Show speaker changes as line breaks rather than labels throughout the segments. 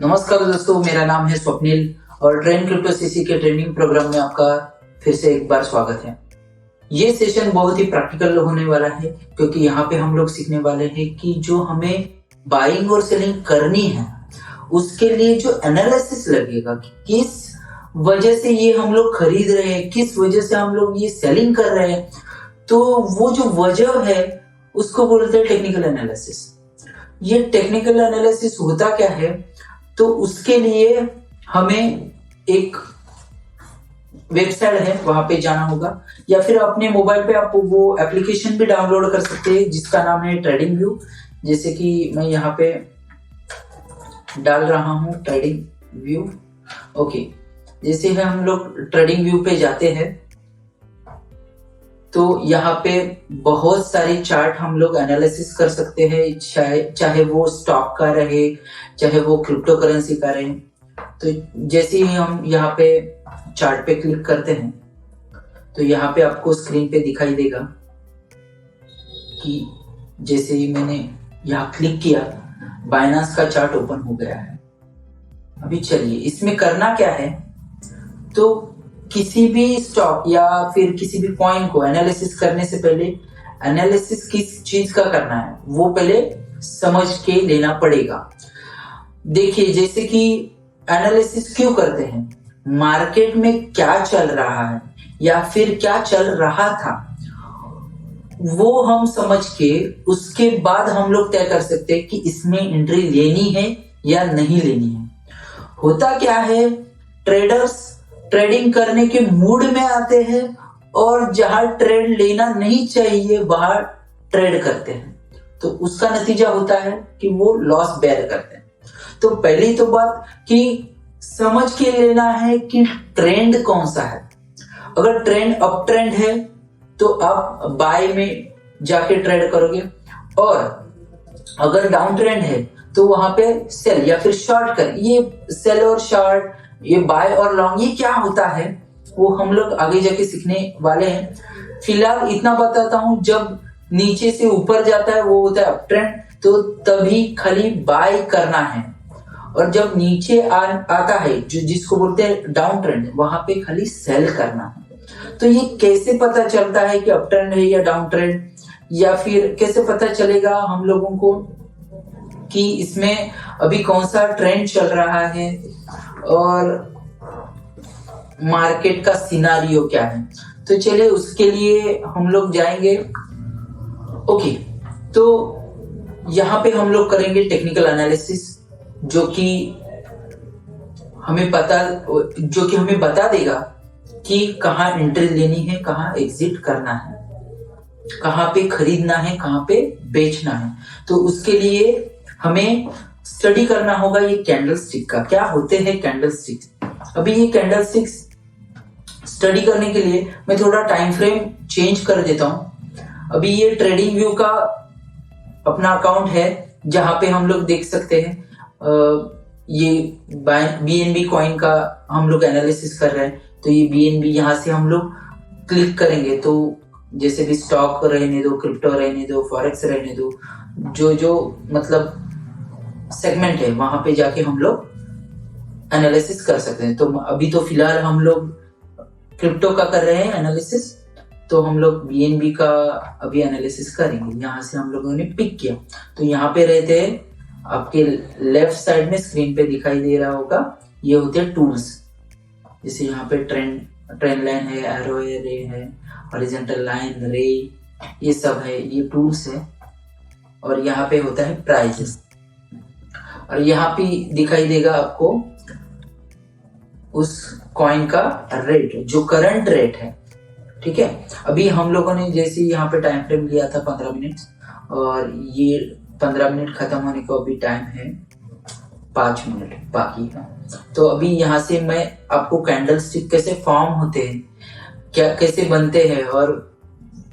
नमस्कार दोस्तों, मेरा नाम है स्वप्निल और ट्रेन क्रिप्टो सीसी के ट्रेनिंग प्रोग्राम में आपका फिर से एक बार स्वागत है। ये सेशन बहुत ही प्रैक्टिकल होने वाला है क्योंकि यहाँ पे हम लोग सीखने वाले हैं कि जो हमें बाइंग और सेलिंग करनी है उसके लिए जो एनालिसिस लगेगा कि किस वजह से ये हम लोग खरीद रहे हैं, किस वजह से हम लोग ये सेलिंग कर रहे हैं, तो वो जो वजह है उसको बोलते हैं टेक्निकल एनालिसिस। ये टेक्निकल एनालिसिस होता क्या है, तो उसके लिए हमें एक वेबसाइट है वहां पे जाना होगा या फिर अपने मोबाइल पे आप वो एप्लीकेशन भी डाउनलोड कर सकते हैं जिसका नाम है ट्रेडिंग व्यू। जैसे कि मैं यहाँ पे डाल रहा हूँ ट्रेडिंग व्यू। ओके, जैसे है हम लोग ट्रेडिंग व्यू पे जाते हैं तो यहाँ पे बहुत सारे चार्ट हम लोग एनालिसिस कर सकते हैं, चाहे वो स्टॉक का रहे, चाहे वो क्रिप्टो करेंसी का रहे। तो जैसे ही हम यहाँ पे चार्ट पे क्लिक करते हैं तो यहाँ पे आपको स्क्रीन पे दिखाई देगा कि जैसे ही मैंने यहाँ क्लिक किया बाइनेंस का चार्ट ओपन हो गया है। अभी चलिए इसमें करना क्या है, तो किसी भी स्टॉक या फिर किसी भी कॉइन को एनालिसिस करने से पहले एनालिसिस किस चीज का करना है वो पहले समझ के लेना पड़ेगा। देखिए, जैसे कि एनालिसिस क्यों करते हैं, मार्केट में क्या चल रहा है या फिर क्या चल रहा था वो हम समझ के उसके बाद हम लोग तय कर सकते हैं कि इसमें एंट्री लेनी है या नहीं लेनी है। होता क्या है, ट्रेडर्स ट्रेडिंग करने के मूड में आते हैं और जहां ट्रेड लेना नहीं चाहिए वहां ट्रेड करते हैं, तो उसका नतीजा होता है कि वो लॉस बेयर करते हैं। तो पहली तो बात कि समझ के लेना है कि ट्रेंड कौन सा है। अगर ट्रेंड अप ट्रेंड है तो आप बाय में जाके ट्रेड करोगे, और अगर डाउन ट्रेंड है तो वहां पे सेल या फिर शॉर्ट कर। ये सेल और शॉर्ट, ये बाय और लॉन्ग, ये क्या होता है वो हम लोग आगे जाके सीखने वाले हैं। फिलहाल इतना बताता हूं, जब नीचे से ऊपर जाता है वो होता है अप ट्रेंड, तो तभी खाली बाय करना है, और जब नीचे आता है जो जिसको बोलते हैं डाउन ट्रेंड, वहां पे खाली सेल करना है। तो ये कैसे पता चलता है कि अप ट्रेंड है या डाउन ट्रेंड, या फिर कैसे पता चलेगा हम लोगों को कि इसमें अभी कौन सा ट्रेंड चल रहा है और मार्केट का सिनारियो क्या है। तो चलिए उसके लिए हम लोग जाएंगे। ओके, तो यहाँ पे हम लोग करेंगे टेक्निकल एनालिसिस जो कि हमें बता देगा कि कहाँ एंट्री लेनी है, कहाँ एग्जिट करना है, कहाँ पे खरीदना है, कहाँ पे बेचना है। तो उसके लिए हमें स्टडी करना होगा ये कैंडल स्टिक का, क्या होते हैं कैंडल स्टिक्स। अभी ये कैंडल स्टिक्स स्टडी करने के लिए मैं थोड़ा टाइम फ्रेम चेंज कर देता हूं। अभी ये ट्रेडिंग व्यू का अपना अकाउंट है जहां पे हम लोग देख सकते हैं ये BNB कॉइन का हम लोग एनालिसिस कर रहे हैं। तो ये BNB यहाँ से हम लोग क्लिक करेंगे तो जैसे भी स्टॉक रहने दो, क्रिप्टो रहने दो, फॉरेक्स रहने दो, जो मतलब सेगमेंट है वहां पे जाके हम लोग एनालिसिस कर सकते हैं। तो अभी तो फिलहाल हम लोग क्रिप्टो का कर रहे हैं एनालिसिस, तो हम लोग BNB का अभी एनालिसिस करेंगे। यहाँ से हम लोगों ने पिक किया तो यहाँ पे रहते हैं, आपके लेफ्ट साइड में स्क्रीन पे दिखाई दे रहा होगा, ये होते हैं टूल्स। जैसे यहाँ पे ट्रेंड लाइन है, एरो है, रे है, हॉरिजॉन्टल लाइन, रे, ये सब है, ये टूल्स है। और यहाँ पे होता है प्राइसेस, और यहाँ पे दिखाई देगा आपको उस कॉइन का रेट जो करंट रेट है। ठीक है, अभी हम लोगों ने जैसे यहाँ पे टाइम फ्रेम लिया था 15 मिनट, और ये 15 मिनट खत्म होने को अभी टाइम है 5 मिनट बाकी है। तो अभी यहाँ से मैं आपको कैंडल स्टिक कैसे फॉर्म होते हैं, क्या कैसे बनते हैं और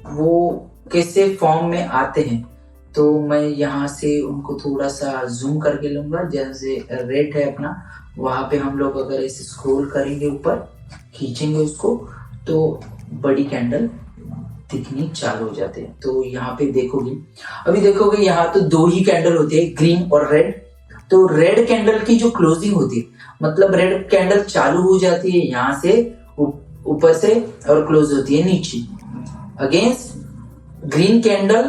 वो कैसे फॉर्म में आते हैं, तो मैं यहाँ से उनको थोड़ा सा जूम करके लूंगा। जैसे रेट है अपना, वहां पे हम लोग अगर ऐसे स्क्रॉल करेंगे ऊपर, खींचेंगे उसको, तो बड़ी कैंडल दिखनी चालू हो जाते हैं। तो यहाँ पे देखोगे, अभी देखोगे यहाँ तो 2 ही कैंडल होते हैं, ग्रीन और रेड। तो रेड कैंडल की जो क्लोजिंग होती है, मतलब रेड कैंडल चालू हो जाती है यहां से ऊपर से और क्लोज होती है नीचे। अगेंस्ट ग्रीन कैंडल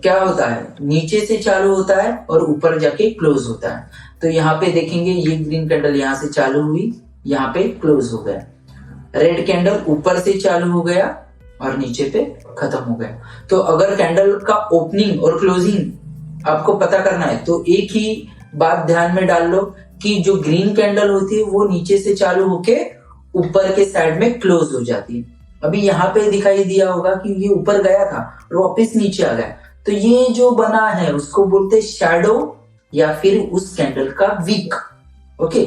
क्या होता है, नीचे से चालू होता है और ऊपर जाके क्लोज होता है। तो यहाँ पे देखेंगे ये ग्रीन कैंडल यहाँ से चालू हुई, यहाँ पे क्लोज हो गया। रेड कैंडल ऊपर से चालू हो गया और नीचे पे खत्म हो गया। तो अगर कैंडल का ओपनिंग और क्लोजिंग आपको पता करना है तो एक ही बात ध्यान में डाल लो कि जो ग्रीन कैंडल होती है वो नीचे से चालू होके ऊपर के साइड में क्लोज हो जाती है। अभी यहाँ पे दिखाई दिया होगा कि ये ऊपर गया था और वापिस नीचे आ गया, तो ये जो बना है उसको बोलते हैं शैडो या फिर उस कैंडल का वीक। ओके,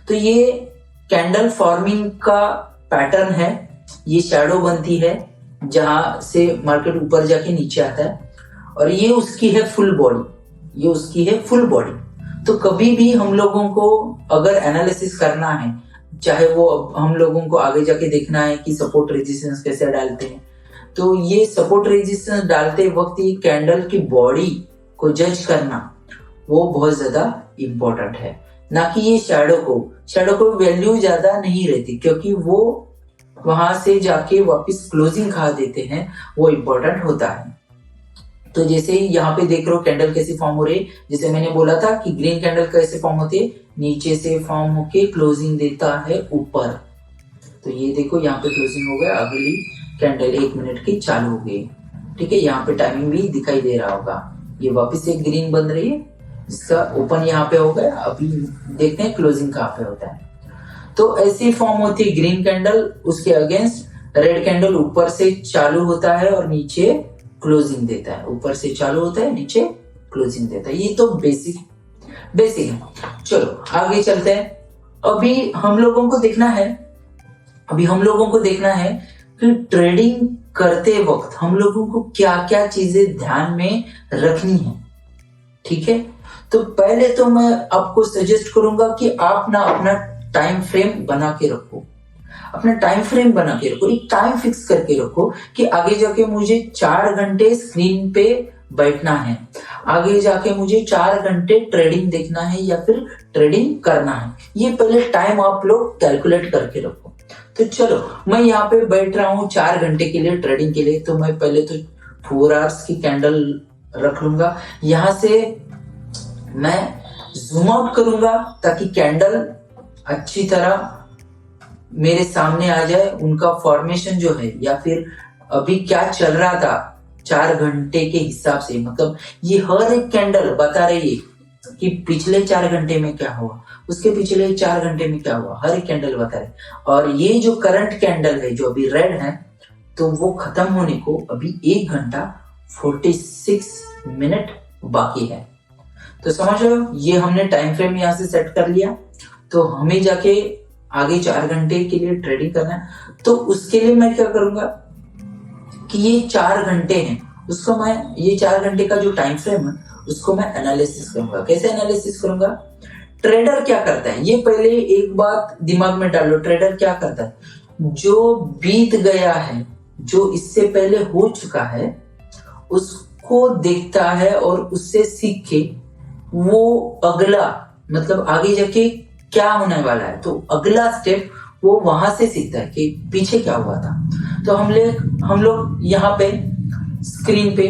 तो ये कैंडल फॉर्मिंग का पैटर्न है, ये शैडो बनती है जहां से मार्केट ऊपर जाके नीचे आता है, और ये उसकी है फुल बॉडी, ये उसकी है फुल बॉडी। तो कभी भी हम लोगों को अगर एनालिसिस करना है, चाहे वो हम लोगों को आगे जाके देखना है कि सपोर्ट रेजिस्टेंस कैसे डालते हैं, तो ये सपोर्ट रेजिस्टेंस डालते वक्त ये कैंडल की बॉडी को जज करना वो बहुत ज्यादा इंपॉर्टेंट है, ना कि ये शैडो को वैल्यू ज्यादा नहीं रहती, क्योंकि वो वहां से जाके वापस क्लोजिंग खा देते हैं, वो इंपॉर्टेंट होता है। तो जैसे ही यहाँ पे देख रहे हो कैंडल कैसे फॉर्म हो रही है, जैसे मैंने बोला था कि ग्रीन कैंडल कैसे फॉर्म होती है, नीचे से फॉर्म होके क्लोजिंग देता है ऊपर। तो ये देखो यहाँ पे क्लोजिंग हो गया, अगली कैंडल 1 मिनट की चालू हो गई। ठीक है, यहाँ पे टाइमिंग भी दिखाई दे रहा होगा, ये वापस एक ग्रीन बन रही है, इसका ओपन यहाँ पे हो गया। अभी देखते हैं क्लोजिंग कहाँ पे होता है। तो ऐसी फॉर्म होती है ग्रीन कैंडल, उसके अगेंस्ट रेड कैंडल ऊपर से चालू होता है और नीचे क्लोजिंग देता है, ऊपर से चालू होता है नीचे क्लोजिंग देता है। ये तो बेसिक है। चलो आगे चलते हैं। अभी हम लोगों को देखना है कि ट्रेडिंग करते वक्त हम लोगों को क्या क्या चीजें ध्यान में रखनी है। ठीक है, तो पहले तो मैं आपको सजेस्ट करूंगा कि आप ना अपना टाइम फ्रेम बना के रखो, एक टाइम फिक्स करके रखो कि आगे जाके मुझे 4 घंटे स्क्रीन पे बैठना है, आगे जाके मुझे 4 घंटे ट्रेडिंग देखना है या फिर ट्रेडिंग करना है। ये पहले टाइम आप लोग कैलकुलेट करके रखो। तो चलो मैं यहाँ पे बैठ रहा हूँ 4 घंटे के लिए ट्रेडिंग के लिए, तो मैं पहले तो 4 आवर्स की कैंडल रख लूंगा। यहाँ से मैं जूम आउट करूंगा ताकि कैंडल अच्छी तरह मेरे सामने आ जाए, उनका फॉर्मेशन जो है या फिर अभी क्या चल रहा था 4 घंटे के हिसाब से, मतलब ये हर एक कैंडल बता रही है कि पिछले 4 घंटे में क्या हुआ, उसके पिछले 4 घंटे में क्या हुआ, हर एक कैंडल बता रही। और ये जो करंट कैंडल है जो अभी रेड है, तो वो खत्म होने को अभी 1 घंटा 46 मिनट बाकी है। तो समझ रहे हो, ये हमने टाइम फ्रेम यहाँ से सेट कर लिया। तो हमें जाके आगे 4 घंटे के लिए ट्रेडिंग करना है, तो उसके लिए मैं क्या करूंगा कि ये 4 घंटे हैं, उसको मैं ये 4 घंटे का जो टाइम फ्रेम है उसको मैं एनालिसिस करूंगा। कैसे एनालिसिस करूंगा, ट्रेडर क्या करता है, ये पहले एक बात दिमाग में डालो, ट्रेडर क्या करता है, जो बीत गया है, जो इससे पहले हो चुका है उसको देखता है और उससे सीख के वो अगला मतलब आगे जाके क्या होने वाला है, तो अगला स्टेप वो वहां से सीखता है कि पीछे क्या हुआ था। तो हम लोग यहाँ पे स्क्रीन पे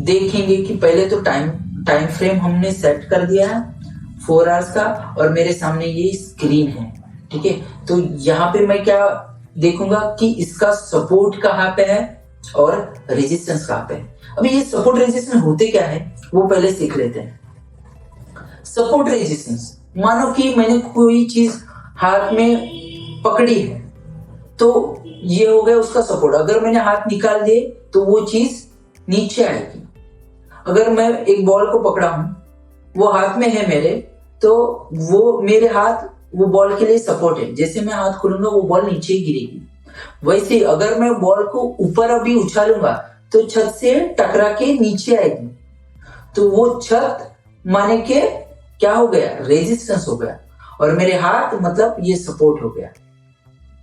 देखेंगे कि पहले तो टाइम फ्रेम हमने सेट कर दिया है 4 आवर्स का, और मेरे सामने ये स्क्रीन है। ठीक है, तो यहाँ पे मैं क्या देखूंगा कि इसका सपोर्ट कहाँ पे है और रेजिस्टेंस कहाँ पे है। अभी ये सपोर्ट रेजिस्टेंस होते क्या है वो पहले सीख लेते हैं। सपोर्ट रेजिस्टेंस, मानो कि मैंने कोई चीज हाथ में पकड़ी है, तो ये हो गया उसका सपोर्ट। अगर मैंने हाथ निकाल दिए तो वो चीज नीचे आएगी। अगर मैं एक बॉल को पकड़ा हूं, वो हाथ में है मेरे, तो वो मेरे हाथ वो बॉल के लिए सपोर्ट है। जैसे मैं हाथ खोलूंगा वो बॉल नीचे गिरेगी। वैसे अगर मैं बॉल को ऊपर अभी उछालूंगा तो छत से टकरा के नीचे आएगी, तो वो छत माने के क्या हो गया, रेजिस्टेंस हो गया, और मेरे हाथ मतलब ये सपोर्ट हो गया।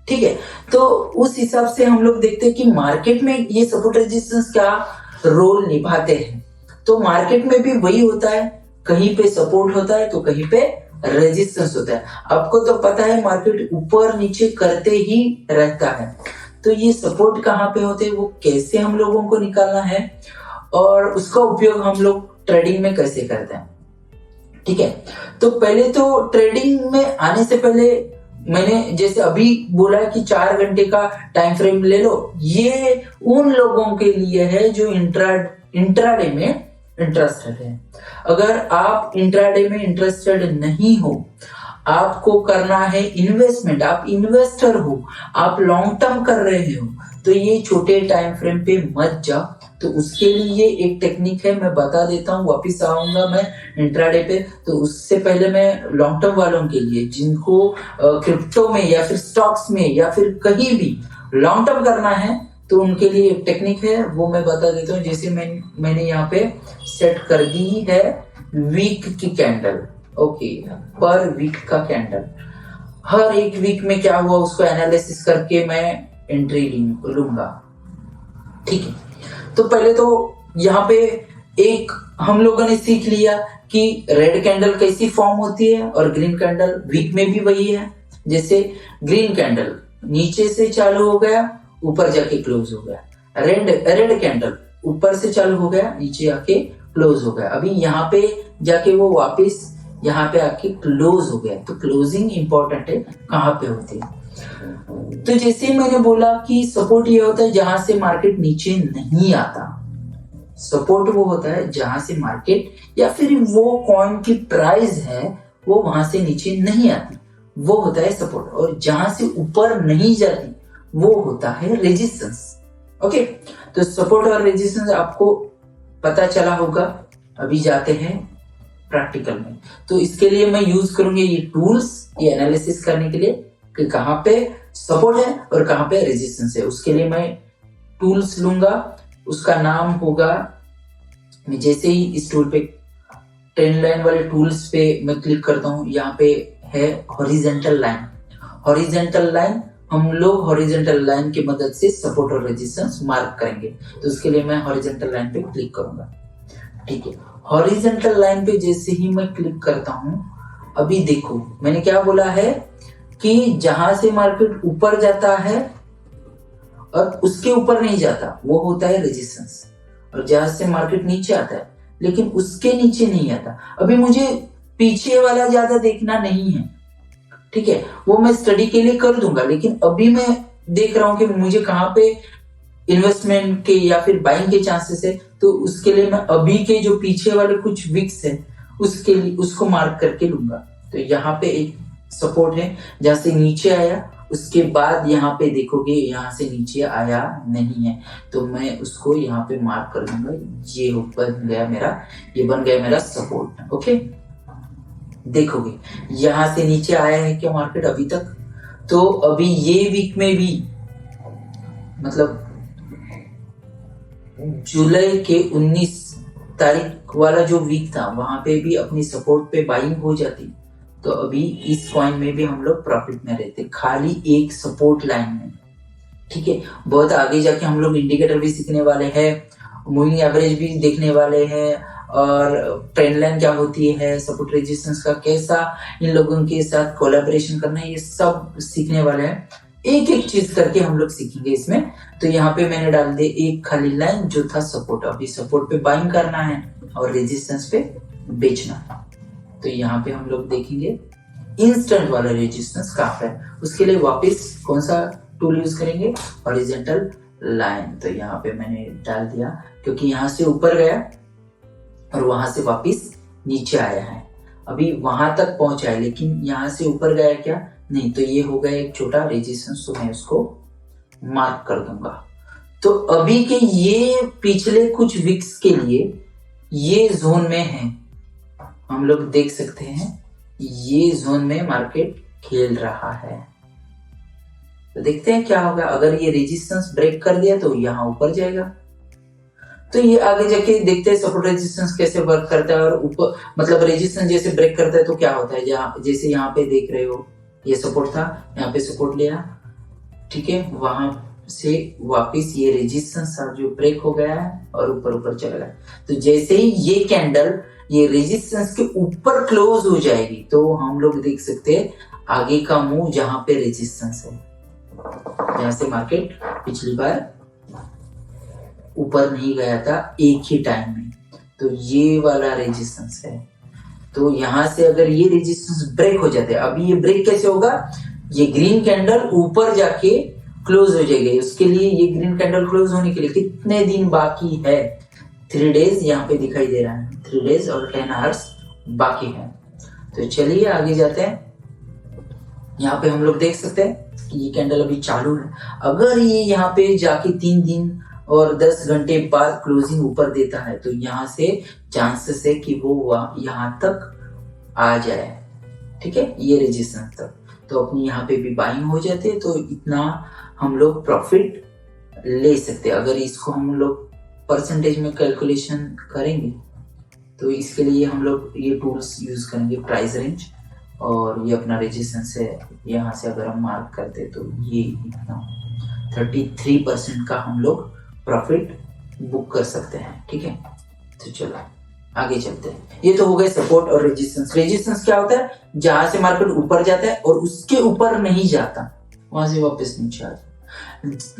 ठीक है, तो उस हिसाब से हम लोग देखते हैं कि मार्केट में ये सपोर्ट रेजिस्टेंस क्या रोल निभाते हैं। तो मार्केट में भी वही होता है कहीं पे सपोर्ट होता है तो कहीं पे रेजिस्टेंस होता है। आपको तो पता है मार्केट ऊपर नीचे करते ही रहता है, तो ये सपोर्ट कहाँ पे होते हैं, वो कैसे हम लोगों को निकालना है और उसका उपयोग हम लोग ट्रेडिंग में कैसे करते हैं। ठीक है, तो पहले तो ट्रेडिंग में आने से पहले मैंने जैसे अभी बोला कि 4 घंटे का टाइम फ्रेम ले लो, ये उन लोगों के लिए है जो इंट्राडे में इंटरेस्टेड है। अगर आप इंट्राडे में इंटरेस्टेड नहीं हो, आपको करना है इन्वेस्टमेंट, आप इन्वेस्टर हो, आप लॉन्ग टर्म कर रहे हो, तो ये छोटे टाइम फ्रेम पे मत जाओ। तो उसके लिए एक टेक्निक है, मैं बता देता हूँ, वापिस आऊंगा मैं इंट्राडे पे। तो उससे पहले मैं लॉन्ग टर्म वालों के लिए, जिनको क्रिप्टो में या फिर स्टॉक्स में या फिर कहीं भी लॉन्ग टर्म करना है, तो उनके लिए एक टेक्निक है, वो मैं बता देता हूँ। जैसे मैंने यहाँ पे सेट कर दी है वीक की कैंडल, ओके, पर वीक का कैंडल, हर एक वीक में क्या हुआ उसको एनालिसिस करके मैं एंट्री लूंगा। ठीक है, तो पहले तो यहाँ पे एक हम लोगों ने सीख लिया कि रेड कैंडल कैसी फॉर्म होती है और ग्रीन कैंडल, वीक में भी वही है। जैसे ग्रीन कैंडल नीचे से चालू हो गया, ऊपर जाके क्लोज हो गया। रेड कैंडल ऊपर से चालू हो गया, नीचे आके क्लोज हो गया। अभी यहाँ पे जाके वो वापस यहाँ पे आके क्लोज हो गया। तो क्लोजिंग इंपॉर्टेंट है, कहाँ पे होती है। तो जैसे मैंने बोला कि सपोर्ट ये होता है जहां से मार्केट नीचे नहीं आता। सपोर्ट वो होता है जहां से मार्केट या फिर वो कॉइन की प्राइस है वो वहां से नीचे नहीं आती, वो होता है सपोर्ट। और जहां से ऊपर नहीं जाती वो होता है रेजिस्टेंस। ओके, तो सपोर्ट और रेजिस्टेंस आपको पता चला होगा। अभी जाते हैं प्रैक्टिकल में। तो इसके लिए मैं यूज करूंगी ये टूल्स, ये एनालिसिस करने के लिए कि कहाँ पे सपोर्ट है और कहाँ पे रेजिस्टेंस है। उसके लिए मैं टूल्स लूंगा, उसका नाम होगा, मैं जैसे ही इस टूल पे ट्रेंड लाइन वाले टूल्स पे मैं क्लिक करता हूँ, यहाँ पे है हॉरिजॉन्टल लाइन। हॉरिजॉन्टल लाइन, हम लोग हॉरिजॉन्टल लाइन की मदद से सपोर्ट और रेजिस्टेंस मार्क करेंगे। तो उसके लिए मैं हॉरिजॉन्टल लाइन पे क्लिक करूंगा। ठीक है, हॉरिजॉन्टल लाइन पे जैसे ही मैं क्लिक करता हूँ, अभी देखो मैंने क्या बोला है कि जहां से मार्केट ऊपर जाता है और उसके ऊपर नहीं जाता वो होता है रेजिस्टेंस, और जहां से मार्केट नीचे आता है लेकिन उसके नीचे नहीं आता। अभी मुझे पीछे वाला ज्यादा देखना नहीं है, ठीक है, वो मैं स्टडी के लिए कर दूंगा, लेकिन अभी मैं देख रहा हूं कि मुझे कहाँ पे इन्वेस्टमेंट के या फिर बाइंग के चांसेस है। तो उसके लिए मैं अभी के जो पीछे वाले कुछ विक्स है उसके लिए उसको मार्क करके लूंगा। तो यहाँ पे एक सपोर्ट है जहां से नीचे आया, उसके बाद यहाँ पे देखोगे यहाँ से नीचे आया नहीं है, तो मैं उसको यहाँ पे मार्क कर दूंगा। ये बन गया मेरा, ये बन गया मेरा सपोर्ट। ओके, देखोगे यहाँ से नीचे आया है क्या मार्केट अभी तक। तो अभी ये वीक में भी, मतलब जुलाई के 19 तारीख वाला जो वीक था, वहां पे भी अपनी सपोर्ट पे बाइंग हो जाती, तो अभी इस कॉइन में भी हम लोग प्रॉफिट में रहते, खाली एक सपोर्ट लाइन में। ठीक है, बहुत आगे जाके हम लोग इंडिकेटर भी सीखने वाले हैं, मूविंग एवरेज भी देखने वाले हैं, और ट्रेंड लाइन क्या होती है, सपोर्ट रेजिस्टेंस का कैसा इन लोगों के साथ कोलैबोरेशन करना है, ये सब सीखने वाले हैं। एक एक चीज करके हम लोग सीखेंगे इसमें। तो यहाँ पे मैंने डाल दिया एक खाली लाइन जो था सपोर्ट। अभी सपोर्ट पे बाइंग करना है और रेजिस्टेंस पे बेचना। तो यहाँ पे हम लोग देखेंगे इंस्टेंट वाला रेजिस्टेंस कहाँ पे है। उसके लिए वापस कौन सा टूल यूज करेंगे, हॉरिजॉन्टल लाइन। तो यहाँ पे मैंने डाल दिया क्योंकि यहाँ से ऊपर गया और वहां से वापस नीचे आया है, अभी वहां तक पहुंचा है लेकिन यहाँ से ऊपर गया क्या, नहीं। तो ये हो गया एक छोटा रेजिस्टेंस, तो मैं उसको मार्क कर दूंगा। तो अभी के ये पिछले कुछ वीक्स के लिए ये जोन में है, हम लोग देख सकते हैं ये जोन में मार्केट खेल रहा है। तो देखते हैं क्या होगा। अगर ये रेजिस्टेंस ब्रेक कर दिया तो यहाँ ऊपर जाएगा। तो ये आगे जाके देखते हैं सपोर्ट रेजिस्टेंस कैसे वर्क करता है, और ऊपर मतलब रेजिस्टेंस जैसे ब्रेक करता है तो क्या होता है। जैसे यहाँ पे देख रहे हो ये सपोर्ट था, यहाँ पे सपोर्ट लिया, ठीक है, वहां से वापस ये रेजिस्टेंस जो ब्रेक हो गया है और ऊपर ऊपर चला गया। तो जैसे ही ये कैंडल ये रेजिस्टेंस के ऊपर क्लोज हो जाएगी तो हम लोग देख सकते हैं आगे का मूव जहां पे रेजिस्टेंस है, जहां से मार्केट पिछली बार ऊपर नहीं गया था एक ही टाइम में, तो ये वाला रेजिस्टेंस है। तो यहां से अगर ये रेजिस्टेंस ब्रेक हो जाते हैं, अभी ये ब्रेक कैसे होगा, ये ग्रीन कैंडल ऊपर जाके क्लोज हो जाएगी। उसके लिए ये ग्रीन कैंडल क्लोज होने के लिए कितने दिन बाकी है, 3 डेज यहाँ पे दिखाई दे रहा है, 3 डेज और 10 आवर्स बाकी है। तो चलिए आगे जाते हैं। यहाँ पे हम लोग देख सकते हैं कि ये कैंडल अभी चालू है। अगर ये यहाँ पे जाके 3 दिन और 10 घंटे बाद क्लोजिंग ऊपर देता है तो यहाँ से चांसेस है कि वो यहाँ तक आ जाए, ठीक है, ये रेजिस्टेंस तक। तो अपनी यहाँ पे भी बाइंग हो जाते हैं, तो इतना हम लोग प्रॉफिट ले सकते हैं। अगर इसको हम लोग परसेंटेज में कैलकुलेशन करेंगे तो इसके लिए हम लोग ये टूल्स यूज करेंगे, प्राइस रेंज, और ये अपना रेजिस्टेंस है, यहाँ से अगर हम मार्क करते तो ये इतना 33% का हम लोग प्रॉफिट बुक कर सकते हैं, ठीक है। तो चलो आगे चलते हैं। ये तो हो गए सपोर्ट और रेजिस्टेंस। रेजिस्टेंस क्या होता है, जहां से मार्केट ऊपर जाता है और उसके ऊपर नहीं जाता, वहां से वापस नीचे आ जाता।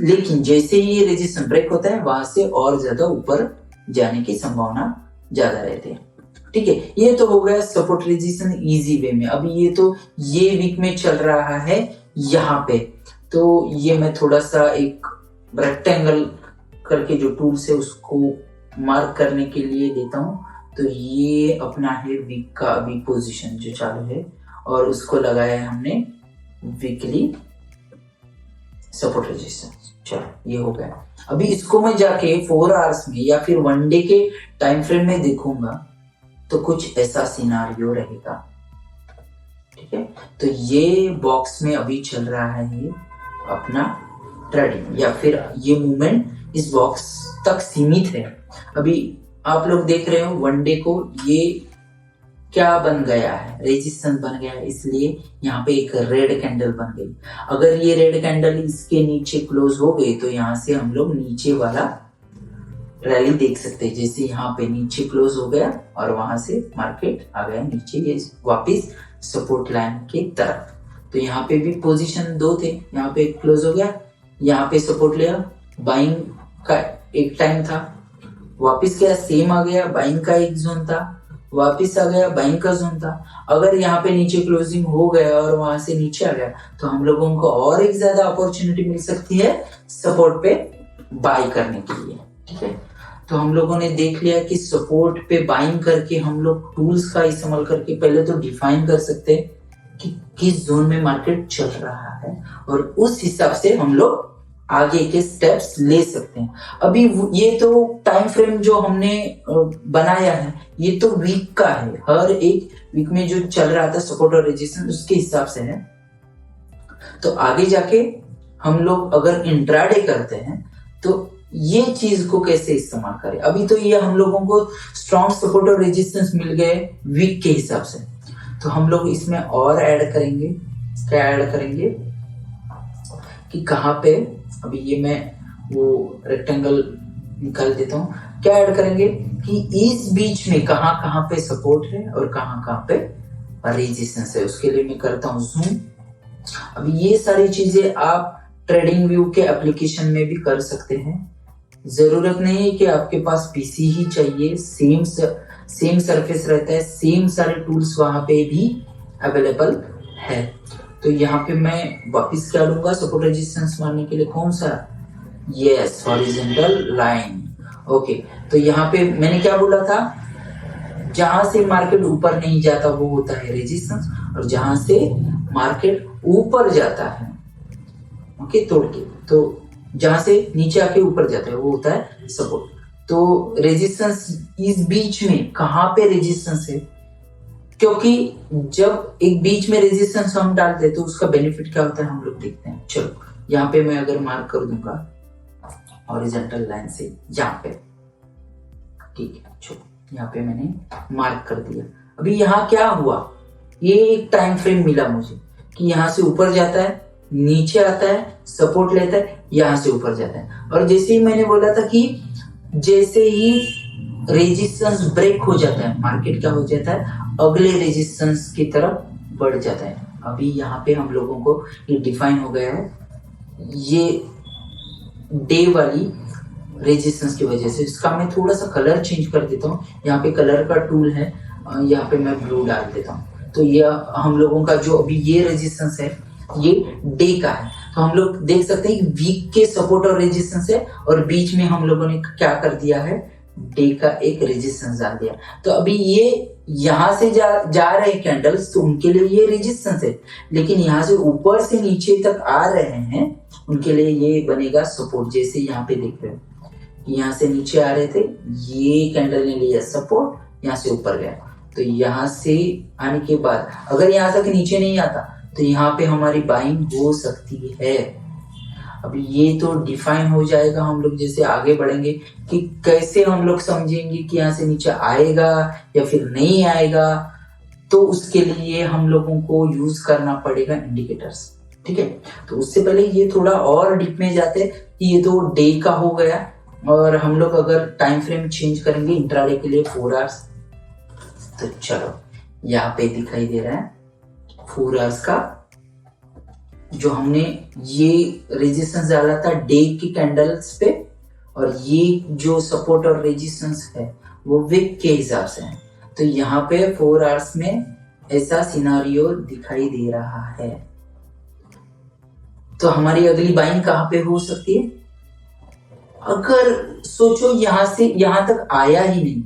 लेकिन जैसे ही ये रेजिस्टेंस ब्रेक होता है वहां से और ज्यादा ऊपर जाने की संभावना ज्यादा रहती है, ठीक है। ये तो हो गया सपोर्ट रेजिस्टेंस इजी वे में। अभी ये तो ये वीक में चल रहा है यहाँ पे, तो ये मैं थोड़ा सा एक रेक्टेंगल करके जो टूल्स है उसको मार्क करने के लिए देता हूँ। तो ये अपना है वीक का अभी पोजीशन जो चालू है, और उसको लगाया है हमने वीकली सपोर्ट रेजिस्टेंस। चलो ये हो गया। अभी इसको मैं जाके 4 आवर्स में या फिर 1 डे के टाइम फ्रेम में देखूंगा तो कुछ ऐसा सिनारियो रहेगा, ठीक है। तो ये बॉक्स में अभी चल रहा है ये अपना ट्रेडिंग, या फिर ये मूवमेंट इस बॉक्स तक सीमित है। अभी आप लोग देख रहे हो 1 डे को ये क्या बन गया है, रेजिस्टेंस बन गया है, इसलिए यहाँ पे एक रेड कैंडल बन गई। अगर ये रेड कैंडल इसके नीचे क्लोज हो गई तो यहाँ से हम लोग नीचे वाला रैली देख सकते हैं। जैसे यहाँ पे नीचे क्लोज हो गया और वहां से मार्केट आ गया नीचे, ये वापिस सपोर्ट लाइन के तरफ। तो यहाँ पे भी पोजीशन 2 थे, यहाँ पे क्लोज हो गया, यहाँ पे सपोर्ट लिया, बाइंग का एक टाइम था, वापिस गया, सेम आ गया, बाइंग का एक जोन था, वापिस आ गया, बाइंग का जोन था। अगर यहाँ पे नीचे क्लोजिंग हो गया और वहां से नीचे आ गया तो हम लोगों को और एक ज्यादा अपॉर्चुनिटी मिल सकती है सपोर्ट पे बाई करने के लिए, ठीक है। तो हम लोगों ने देख लिया कि सपोर्ट पे बाइंग करके हम लोग टूल्स का इस्तेमाल करके पहले तो डिफाइन कर सकते हैं कि किस जोन में मार्केट चल रहा है, और उस हिसाब से हम लोग आगे के स्टेप्स ले सकते हैं। अभी ये तो टाइम फ्रेम जो हमने बनाया है ये तो वीक का है, हर एक वीक में जो चल रहा था सपोर्ट और रेजिस्टेंस उसके हिसाब से है। तो आगे जाके हम लोग अगर इंट्राडे करते हैं तो ये चीज को कैसे इस्तेमाल करें। अभी तो ये हम लोगों को स्ट्रॉन्ग सपोर्ट और रेजिस्टेंस मिल गए वीक के हिसाब से, तो हम लोग इसमें और ऐड करेंगे, क्या ऐड करेंगे कि कहाँ पे, अभी ये मैं वो रेक्टेंगल निकाल देता हूँ, क्या ऐड करेंगे कि इस बीच में कहाँ कहाँ पे सपोर्ट है और कहाँ कहाँ पे रेजिस्टेंस है। उसके लिए मैं करता हूँ जूम। अभी ये सारी चीजें आप ट्रेडिंग व्यू के एप्लीकेशन में भी कर सकते हैं। जरूरत नहीं है कि आपके पास पीसी ही चाहिए, सेम सरफेस रहता है, सेम सारे टूल्स वहां पे भी अवेलेबल है। तो यहाँ पे मैं वापस क्या लूंगा सपोर्ट रेजिस्टेंस मारने के लिए, कौन सा, यस, हॉरिजॉन्टल लाइन। ओके, तो यहाँ पे मैंने क्या बोला था, जहां से मार्केट ऊपर नहीं जाता वो होता है रेजिस्टेंस, और जहां से मार्केट ऊपर जाता है, ओके, तोड़ के, तो जहां से नीचे आके ऊपर जाता है वो होता है सपोर्ट। तो रेजिस्टेंस इस बीच में कहां पे रेजिस्टेंस है, क्योंकि जब एक बीच में रेजिस्टेंस हम डालते हैं तो उसका बेनिफिट क्या होता है हम लोग देखते हैं। चलो यहाँ पे मैं अगर मार्क कर दूंगा हॉरिजॉन्टल लाइन से यहाँ पे, ठीक है, चलो यहाँ पे मैंने मार्क कर दिया। अभी यहाँ क्या हुआ, ये एक टाइम फ्रेम मिला मुझे कि यहाँ से ऊपर जाता है, नीचे आता है, सपोर्ट लेता है, यहाँ से ऊपर जाता है। और जैसे ही मैंने बोला था कि जैसे ही रेजिस्टेंस ब्रेक हो जाता है, मार्केट क्या हो जाता है, अगले रेजिस्टेंस की तरफ बढ़ जाता है। अभी यहाँ पे हम लोगों को ये डिफाइन हो गया है, ये डे वाली रेजिस्टेंस की वजह से। इसका मैं थोड़ा सा कलर चेंज कर देता हूँ, यहाँ पे कलर का टूल है, यहाँ पे मैं ब्लू डाल देता हूँ। तो ये हम लोगों का जो अभी ये रेजिस्टेंस है ये डे का है। तो हम लोग देख सकते हैं वीक के सपोर्ट और रेजिस्टेंस है, और बीच में हम लोगों ने क्या कर दिया है, डे का एक रेजिस्टेंस डाल दिया। तो अभी ये यहां से जा रहे कैंडल्स, तो उनके लिए ये रेजिस्टेंस है, लेकिन यहाँ से ऊपर से नीचे तक आ रहे हैं उनके लिए ये बनेगा सपोर्ट। जैसे यहाँ पे देख रहे हो, यहाँ से नीचे आ रहे थे, ये कैंडल ने लिया सपोर्ट, यहाँ से ऊपर गया। तो यहाँ से आने के बाद अगर यहाँ तक नीचे नहीं आता तो यहाँ पे हमारी बाइंग हो सकती है। अब ये तो डिफाइन हो जाएगा, हम लोग जैसे आगे बढ़ेंगे कि कैसे हम लोग समझेंगे कि यहाँ से नीचे आएगा या फिर नहीं आएगा। तो उसके लिए हम लोगों को यूज करना पड़ेगा इंडिकेटर्स, ठीक है। तो उससे पहले ये थोड़ा और डीप में जाते हैं कि ये तो डे का हो गया, और हम लोग अगर टाइम फ्रेम चेंज करेंगे इंट्राडे के लिए 4 आवर्स, तो चलो यहाँ पे दिखाई दे रहा है 4 आवर्स का जो हमने ये रेजिस्टेंस डाला था डे की कैंडल्स पे, और ये जो सपोर्ट और रेजिस्टेंस है वो वीक के हिसाब से है। तो यहाँ पे 4 आवर्स में ऐसा सिनारियो दिखाई दे रहा है। तो हमारी अगली बाइंग कहाँ पे हो सकती है, अगर सोचो यहां से यहां तक आया ही नहीं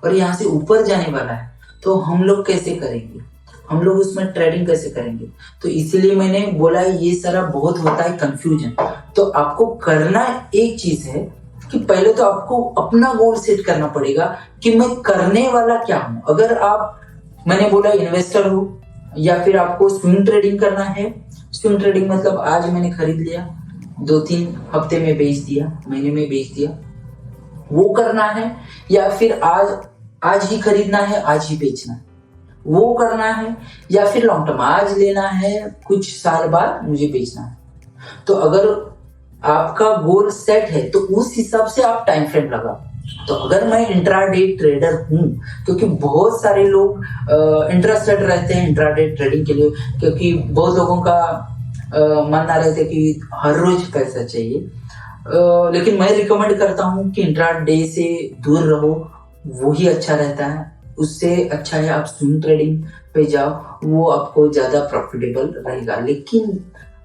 और यहां से ऊपर जाने वाला है, तो हम लोग कैसे करेंगे, हम लोग उसमें ट्रेडिंग कैसे करेंगे। तो इसीलिए मैंने बोला ये सारा बहुत होता है कंफ्यूजन। तो आपको करना एक चीज है कि पहले तो आपको अपना गोल सेट करना पड़ेगा कि मैं करने वाला क्या हूं। अगर आप, मैंने बोला इन्वेस्टर हो, या फिर आपको स्विंग ट्रेडिंग करना है। स्विंग ट्रेडिंग मतलब आज मैंने खरीद लिया, 2-3 हफ्ते में बेच दिया, महीने में बेच दिया, वो करना है। या फिर आज ही खरीदना है, आज ही बेचना है, वो करना है। या फिर लॉन्ग टर्म, आज लेना है, कुछ साल बाद मुझे बेचना है। तो अगर आपका गोल सेट है तो उस हिसाब से आप टाइम फ्रेम लगाओ। तो अगर मैं इंट्राडे ट्रेडर हूं, क्योंकि बहुत सारे लोग इंटरेस्टेड रहते हैं इंट्राडे ट्रेडिंग के लिए, क्योंकि बहुत लोगों का मानना रहता है कि हर रोज पैसा चाहिए, लेकिन मैं रिकमेंड करता हूं कि इंट्राडे से दूर रहो, वो ही अच्छा रहता है। उससे अच्छा है आप स्विंग ट्रेडिंग पे जाओ, वो आपको ज्यादा प्रॉफिटेबल रहेगा। लेकिन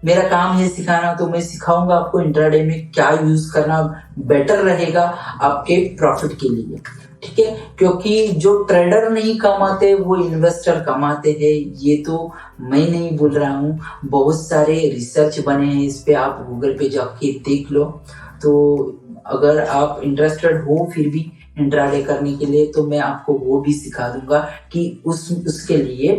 मेरा काम है सिखाना, तो मैं सिखाऊंगा आपको इंट्राडे में क्या यूज करना बेटर रहेगा आपके प्रॉफिट के लिए, ठीक है। क्योंकि जो ट्रेडर नहीं कमाते वो इन्वेस्टर कमाते हैं, ये तो मैं नहीं बोल रहा हूँ, बहुत सारे रिसर्च बने हैं इस पे, आप गूगल पे जाके देख लो। तो अगर आप इंटरेस्टेड हो फिर भी इंट्राडे करने के लिए, तो मैं आपको वो भी सिखा दूंगा कि उसके लिए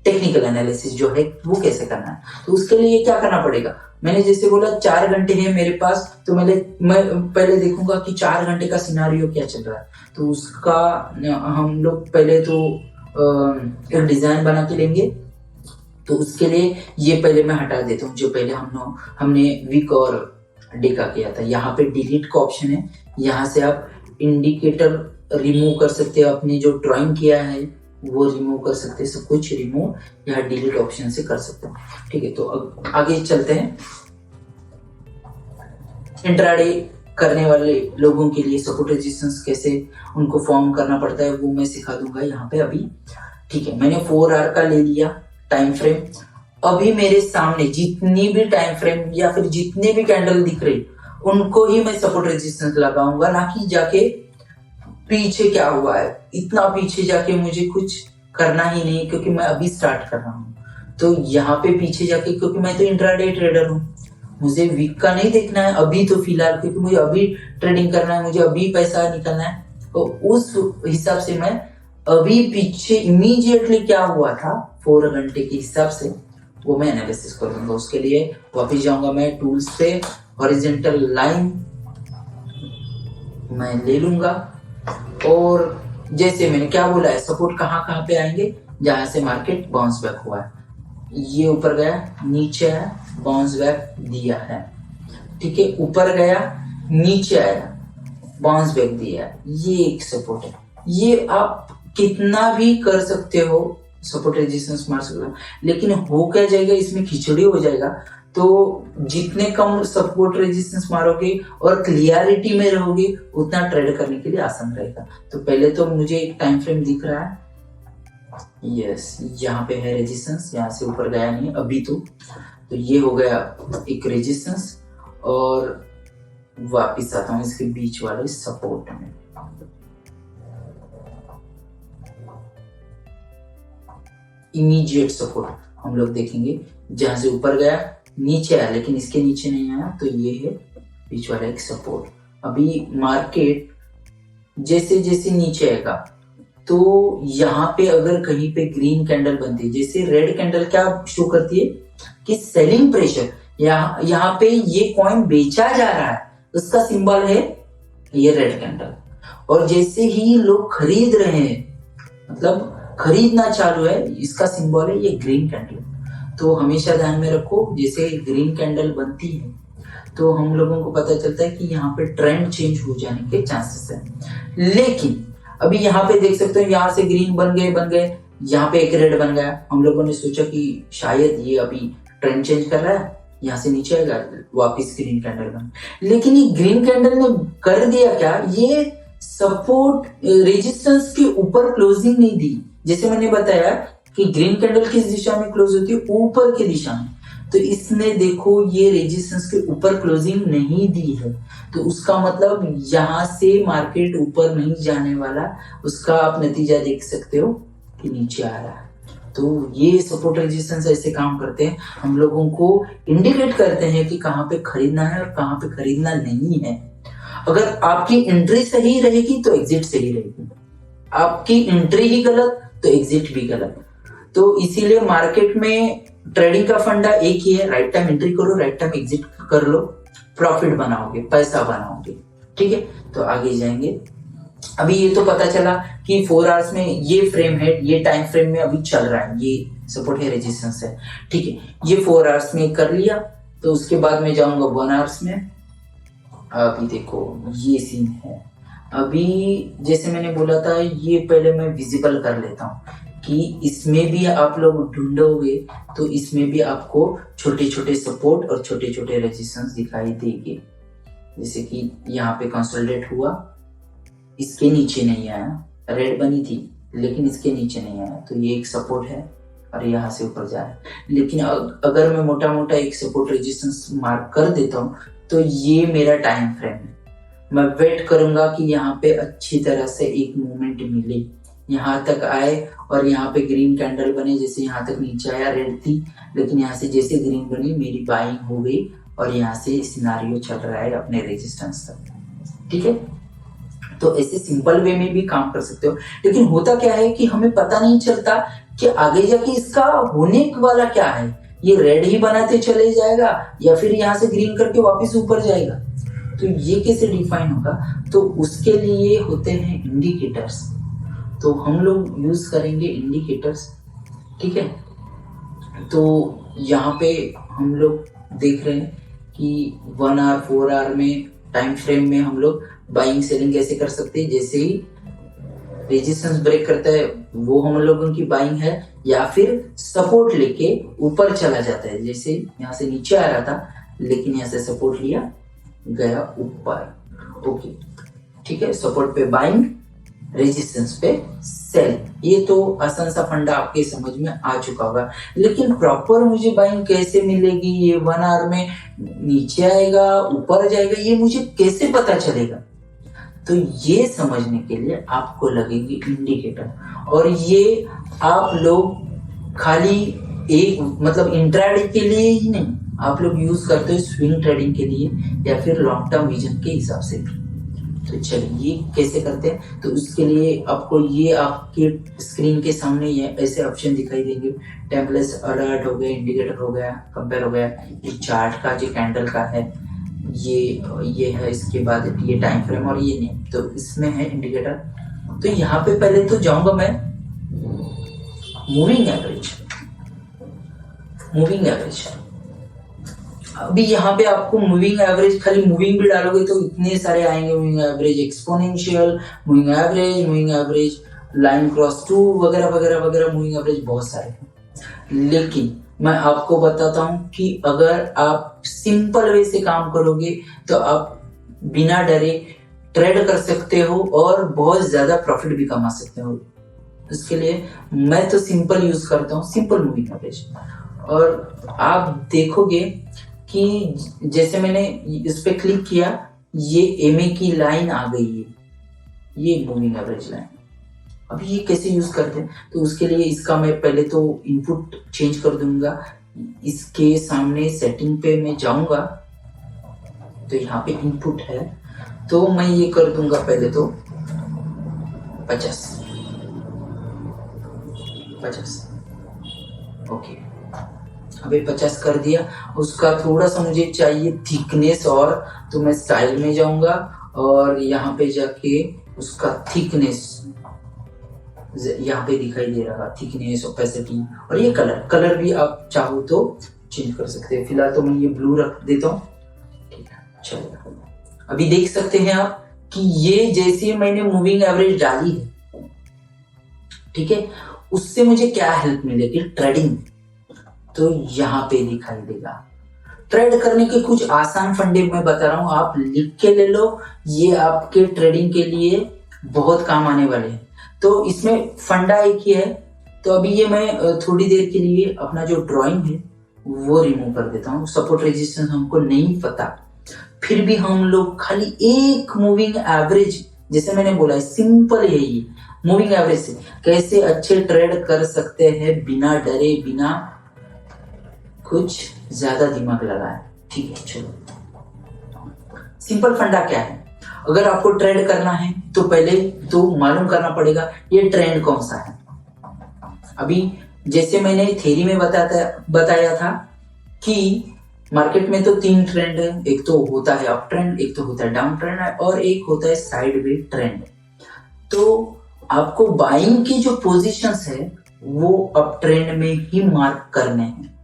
टेक्निकल एनालिसिस जो है वो कैसे करना है। तो उसके लिए क्या करना पड़ेगा, मैंने जैसे बोला 4 घंटे है मेरे पास, तो मैं पहले देखूंगा कि 4 घंटे का सिनारियो क्या चल रहा है। तो उसका हम लोग पहले तो एक डिजाइन बना के लेंगे। तो उसके लिए ये पहले मैं हटा देता हूँ, जो पहले हमने वीक और डे का किया था। यहाँ पे डिलीट का ऑप्शन है, यहाँ से आप इंडिकेटर रिमूव कर सकते हो, अपने जो ड्राइंग किया है वो रिमूव कर सकते हैं, सब कुछ रिमूव यहाँ डिलीट ऑप्शन से कर सकते हैं, ठीक है। तो अब आगे चलते हैं। इंट्राडे करने वाले लोगों के लिए सपोर्ट रेजिस्टेंस कैसे उनको फॉर्म करना पड़ता है वो मैं सिखा दूंगा यहाँ पे अभी, ठीक है। मैंने 4 आवर का ले लिया टाइम फ्रेम। अभी मेरे सामने जितनी भी टाइम फ्रेम या फिर जितने भी कैंडल दिख रहे उनको ही मैं सपोर्ट रेजिस्टेंस लगाऊंगा, ना कि जाके पीछे क्या हुआ है इतना पीछे जाके मुझे कुछ करना ही नहीं, क्योंकि मैं अभी स्टार्ट कर रहा हूँ। तो यहाँ पे पीछे जाके, क्योंकि मैं तो इंट्राडे ट्रेडर हूँ, मुझे वीक का नहीं देखना है अभी तो फिलहाल, क्योंकि मुझे अभी ट्रेडिंग करना है, मुझे अभी पैसा निकलना है। तो उस हिसाब से मैं अभी पीछे इमीडिएटली क्या हुआ था 4 घंटे के हिसाब से वो मैं एनालिसिस करूंगा। उसके लिए वापस जाऊंगा मैं टूल्स पे, हॉरिजॉन्टल लाइन मैं ले लूंगा, और जैसे मैंने क्या बोला है सपोर्ट कहाँ कहाँ पे आएंगे, जहां से मार्केट बाउंस बैक हुआ है, ये ऊपर गया नीचे है बाउंस बैक दिया है, ठीक है। ऊपर गया नीचे आया, बाउंस बैक दिया है, ये एक सपोर्ट है। ये आप कितना भी कर सकते हो, सपोर्ट रेजिस्टेंस मार सकते हो, लेकिन हो क्या जाएगा, इसमें खिचड़ी हो जाएगा। तो जितने कम सपोर्ट रेजिस्टेंस मारोगे और क्लियरिटी में रहोगे, उतना ट्रेड करने के लिए आसान रहेगा। तो पहले तो मुझे एक टाइम फ्रेम दिख रहा है, यस, यहाँ पे है रेजिस्टेंस, यहाँ से ऊपर गया नहीं अभी तो ये हो गया एक रेजिस्टेंस, और वापिस आता हूँ इसके बीच वाले सपोर्ट में। इमीडिएट सपोर्ट हम लोग देखेंगे, जहां से ऊपर गया नीचे आया, लेकिन इसके नीचे नहीं आया, तो ये है बीच वाला एक सपोर्ट। अभी मार्केट जैसे जैसे नीचे आएगा, तो यहाँ पे अगर कहीं पे ग्रीन कैंडल बनती है, जैसे रेड कैंडल क्या शो करती है कि सेलिंग प्रेशर, यहाँ पे ये कॉइन बेचा जा रहा है, उसका सिंबल है ये रेड कैंडल। और जैसे ही लोग खरीद रहे हैं, मतलब खरीदना चालू है, इसका सिंबल है ये ग्रीन कैंडल। तो हमेशा ध्यान में रखो, जैसे ग्रीन कैंडल बनती है तो हम लोगों को पता चलता है कि यहाँ पे ट्रेंड चेंज हो जाने के चांसेस है। लेकिन अभी यहाँ पे देख सकते हो, यहाँ से ग्रीन बन गए, यहाँ पे एक रेड बन गया। हम लोगों ने सोचा कि शायद ये अभी ट्रेंड चेंज कर रहा है, यहाँ से नीचे आएगा, वापिस ग्रीन कैंडल बन। लेकिन ये ग्रीन कैंडल ने कर दिया क्या, ये सपोर्ट रेजिस्टेंस के ऊपर क्लोजिंग नहीं दी। जैसे मैंने बताया कि ग्रीन कैंडल किस दिशा में क्लोज होती है, ऊपर की दिशा में, तो इसने देखो ये रेजिस्टेंस के ऊपर क्लोजिंग नहीं दी है। तो उसका मतलब यहां से मार्केट ऊपर नहीं जाने वाला, उसका आप नतीजा देख सकते हो कि नीचे आ रहा है। तो ये सपोर्ट रेजिस्टेंस ऐसे काम करते हैं, हम लोगों को इंडिकेट करते हैं कि कहाँ पे खरीदना है और कहाँ पे खरीदना नहीं है। अगर आपकी एंट्री सही रहेगी तो एग्जिट सही रहेगी, आपकी एंट्री ही गलत तो एग्जिट भी गलत। तो इसीलिए मार्केट में ट्रेडिंग का फंडा एक ही है, राइट टाइम एंट्री करो, राइट टाइम एग्जिट कर लो, प्रॉफिट बनाओगे, पैसा बनाओगे। ठीक है, तो आगे जाएंगे। अभी ये तो पता चला कि 4 आवर्स में ये फ्रेम है, ये टाइम फ्रेम में अभी चल रहा है, ये सपोर्ट है, रेजिस्टेंस है। ठीक है, ये 4 आवर्स में कर लिया। तो उसके बाद में जाऊंगा 1 आवर्स में। अभी देखो ये सीन है। अभी जैसे मैंने बोला था, ये पहले मैं विजिबल कर लेता हूँ कि इसमें भी आप लोग ढूंढोगे तो इसमें भी आपको छोटे छोटे सपोर्ट और छोटे छोटे रेजिस्टेंस दिखाई देंगे। जैसे कि यहाँ पे कंसोलिडेट हुआ, इसके नीचे नहीं आया, रेड बनी थी लेकिन इसके नीचे नहीं आया, तो ये एक सपोर्ट है और यहाँ से ऊपर जा रहा है। लेकिन अगर मैं मोटा मोटा एक सपोर्ट रेजिस्टेंस मार्क कर देता हूँ तो ये मेरा टाइम फ्रेम है। मैं वेट करूंगा कि यहाँ पे अच्छी तरह से एक मूवमेंट मिले, यहाँ तक आए और यहाँ पे ग्रीन कैंडल बने। जैसे यहाँ तक नीचे आया, रेड थी, लेकिन यहाँ से जैसे ग्रीन बनी मेरी बाइंग हो गई और यहाँ से सिनारियो चल रहा है अपने रेजिस्टेंस तक। ठीक है, तो ऐसे सिंपल वे में भी काम कर सकते हो। लेकिन होता क्या है कि हमें पता नहीं चलता कि आगे जाके इसका होने वाला क्या है, ये रेड ही बनाते चले जाएगा या फिर यहाँ से ग्रीन करके वापस ऊपर जाएगा। तो ये कैसे डिफाइन होगा, तो उसके लिए होते हैं इंडिकेटर्स। तो हम लोग यूज करेंगे इंडिकेटर्स। ठीक है, तो यहाँ पे हम लोग देख रहे हैं कि 1 आवर 4 आवर में टाइम फ्रेम में हम लोग बाइंग सेलिंग कैसे कर सकते हैं। जैसे ही रेजिस्टेंस ब्रेक करता है वो हम लोगों की बाइंग है, या फिर सपोर्ट लेके ऊपर चला जाता है। जैसे यहाँ से नीचे आ रहा था लेकिन यहाँ से सपोर्ट लिया, गया ऊपर। ओके, ठीक है, सपोर्ट पे बाइंग, रेजिस्टेंस पे सेल। ये तो आसान सा फंडा आपके समझ में आ चुका होगा। लेकिन प्रॉपर मुझे बाइंग कैसे मिलेगी, ये 1 आवर में नीचे आएगा ऊपर जाएगा, ये मुझे कैसे पता चलेगा। तो ये समझने के लिए आपको लगेंगे इंडिकेटर, और ये आप लोग खाली एक मतलब इंट्राडे के लिए ही नहीं, आप लोग यूज करते हो स्विंग ट्रेडिंग के लिए या फिर लॉन्ग टर्म विजन के हिसाब से भी। तो चलिए ये कैसे करते हैं, तो उसके लिए आपको ये आपके स्क्रीन के सामने ये ऐसे ऑप्शन दिखाई देंगे। टेम्पलेट्स अलर्ट हो गया, इंडिकेटर हो गया, कंपेयर हो गया, ये चार्ट का जो कैंडल का है ये है, इसके बाद ये टाइम फ्रेम और ये नेम, तो इसमें है इंडिकेटर। तो यहाँ पे पहले तो जाऊंगा मैं मूविंग एवरेज। अभी यहाँ पे आपको मूविंग एवरेज, खाली मूविंग भी डालोगे तो इतने सारे आएंगे, moving average exponential, moving average line cross to वगैरह वगैरह वगैरह, मूविंग एवरेज बहुत सारे हैं। लेकिन मैं आपको बताता हूं कि अगर आप सिंपल वे से काम करोगे तो आप बिना डरे ट्रेड कर सकते हो और बहुत ज्यादा प्रॉफिट भी कमा सकते हो। इसके लिए मैं तो सिंपल यूज करता हूँ, सिंपल मूविंग एवरेज। और आप देखोगे कि जैसे मैंने इस पे क्लिक किया, ये एमए की लाइन आ गई है, ये मूविंग एवरेज लाइन। अभी ये कैसे यूज करते हैं, तो उसके लिए इसका मैं पहले तो इनपुट चेंज कर दूंगा। इसके सामने सेटिंग पे मैं जाऊंगा, तो यहाँ पे इनपुट है, तो मैं ये कर दूंगा पहले तो 50। ओके, अभी 50 कर दिया। उसका थोड़ा सा मुझे चाहिए थिकनेस, और तो मैं स्टाइल में जाऊंगा और यहाँ पे जाके उसका थिकनेस यहाँ पे दिखाई दे रहा, थिकनेस, ओपेसिटी, और ये कलर भी आप चाहो तो चेंज कर सकते हैं। फिलहाल तो मैं ये ब्लू रख देता हूँ, ठीक है, चलो। अभी देख सकते हैं आप कि ये जैसे मैंने मूविंग एवरेज डाली है, ठीक है, उससे मुझे क्या हेल्प मिलेगी, ट्रेडिंग। तो यहाँ पे दिखाई देगा। ट्रेड करने के कुछ आसान फंडे मैं बता रहा हूं, आप लिख के ले लो, ये आपके ट्रेडिंग के लिए बहुत काम आने वाले हैं। तो इसमें फंडा एक ही है। तो अभी ये मैं थोड़ी देर के लिए अपना जो ड्राइंग है वो रिमूव कर देता हूँ। सपोर्ट रेजिस्टेंस हमको नहीं पता, फिर भी हम लोग खाली एक मूविंग एवरेज, जैसे मैंने बोला है सिंपल यही, मूविंग एवरेज से कैसे अच्छे ट्रेड कर सकते हैं बिना डरे, बिना कुछ ज्यादा दिमाग लगाए। ठीक है, चलो। सिंपल फंडा क्या है, अगर आपको ट्रेड करना है तो पहले तो मालूम करना पड़ेगा ये ट्रेंड कौन सा है। अभी जैसे मैंने थ्योरी में बताया था कि मार्केट में तो 3 ट्रेंड है, एक तो होता है अप ट्रेंड, एक तो होता है डाउन ट्रेंड, और एक होता है साइडवेज ट्रेंड। तो आपको बाइंग की जो पोजीशंस है वो अप ट्रेंड में ही मार्क करने हैं।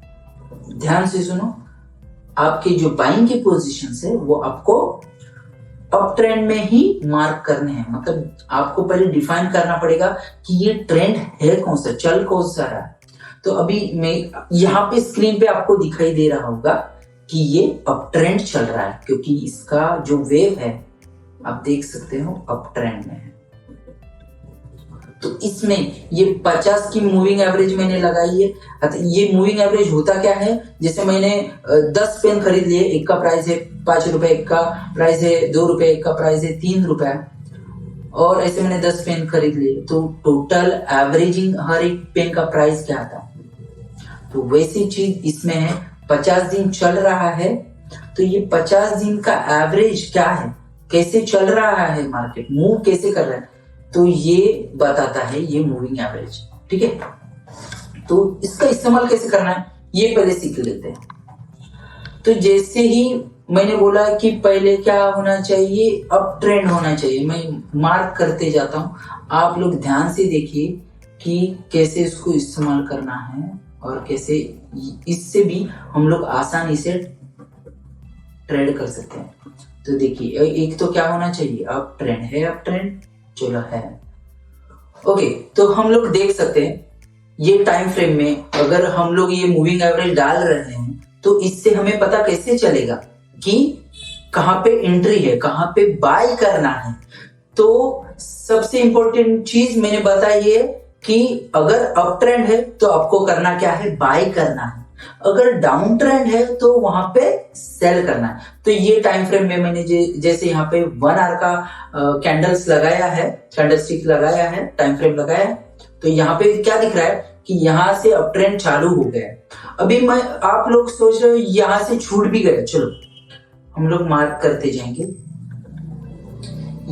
ध्यान से सुनो, आपके जो बाइंग की पोजीशंस है वो आपको अप ट्रेंड में ही मार्क करने हैं। मतलब आपको पहले डिफाइन करना पड़ेगा कि ये ट्रेंड है कौन सा, चल कौन सा रहा है। तो अभी मैं यहाँ पे स्क्रीन पे आपको दिखाई दे रहा होगा कि ये अप ट्रेंड चल रहा है, क्योंकि इसका जो वेव है आप देख सकते हो अप ट्रेंड में है। तो इसमें ये 50 की मूविंग एवरेज मैंने लगाई है। ये मूविंग एवरेज होता क्या है, जैसे मैंने 10 पेन खरीद लिए, एक का प्राइस है 5 रुपए, एक का प्राइस है 2 रुपए, एक का प्राइस है 3 रुपए, और ऐसे मैंने 10 पेन खरीद लिए, तो टोटल एवरेजिंग हर एक पेन का प्राइस क्या आता है। तो वैसी चीज इसमें है, 50 दिन चल रहा है, तो ये 50 दिन का एवरेज क्या है, कैसे चल रहा है मार्केट, मूव कैसे कर रहा है, तो ये बताता है ये मूविंग एवरेज। ठीक है, तो इसका इस्तेमाल कैसे करना है ये पहले सीख लेते हैं। तो जैसे ही मैंने बोला कि पहले क्या होना चाहिए, अप ट्रेंड होना चाहिए, मैं मार्क करते जाता हूं, आप लोग ध्यान से देखिए कि कैसे इसको इस्तेमाल करना है और कैसे इससे भी हम लोग आसानी से ट्रेड कर सकते हैं। तो देखिए, एक तो क्या होना चाहिए, अप ट्रेंड है, अप ट्रेंड चलो है। ओके, तो हम लोग देख सकते हैं ये टाइम फ्रेम में अगर हम लोग ये मूविंग एवरेज डाल रहे हैं तो इससे हमें पता कैसे चलेगा कि कहां पे एंट्री है, कहां पे बाय करना है। तो सबसे इंपॉर्टेंट चीज मैंने बताई है कि अगर अप ट्रेंड है तो आपको करना क्या है, बाय करना है। अगर डाउन ट्रेंड है तो वहां पे सेल करना है। तो ये टाइम फ्रेम में मैंने जैसे यहाँ पे 1 आवर का कैंडल्स लगाया है, कैंडलस्टिक लगाया है, टाइम फ्रेम लगाया है, तो यहाँ पे क्या दिख रहा है कि यहाँ से अप ट्रेंड चालू हो गया। अभी मैं आप लोग सोच रहे हो यहाँ से छूट भी गया, चलो हम लोग मार्क करते जाएंगे,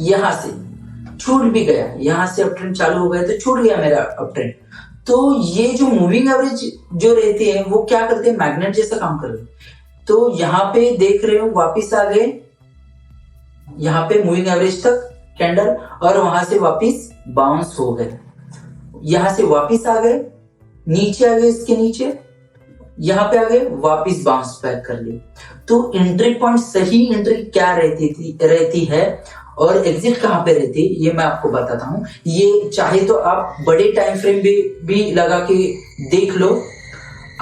यहां से छूट भी गया, यहां से अप ट्रेंड चालू हो गया तो छूट गया मेरा अप ट्रेंड। तो ये जो मूविंग एवरेज जो रहते हैं वो क्या करते हैं, मैग्नेट जैसा काम कर रहे हैं। तो यहाँ पे देख रहे हो वापिस आ गए, यहाँ पे मूविंग एवरेज तक कैंडल, और वहां से वापिस बाउंस हो गए, यहां से वापिस आ गए, नीचे आ गए, इसके नीचे यहाँ पे आ गए, वापिस बाउंस बैक कर लिए। तो एंट्री पॉइंट, सही एंट्री क्या रहती है और एग्जिट कहाँ पे रहती है, ये मैं आपको बताता हूँ। ये चाहे तो आप बड़े टाइम फ्रेम भी लगा के देख लो,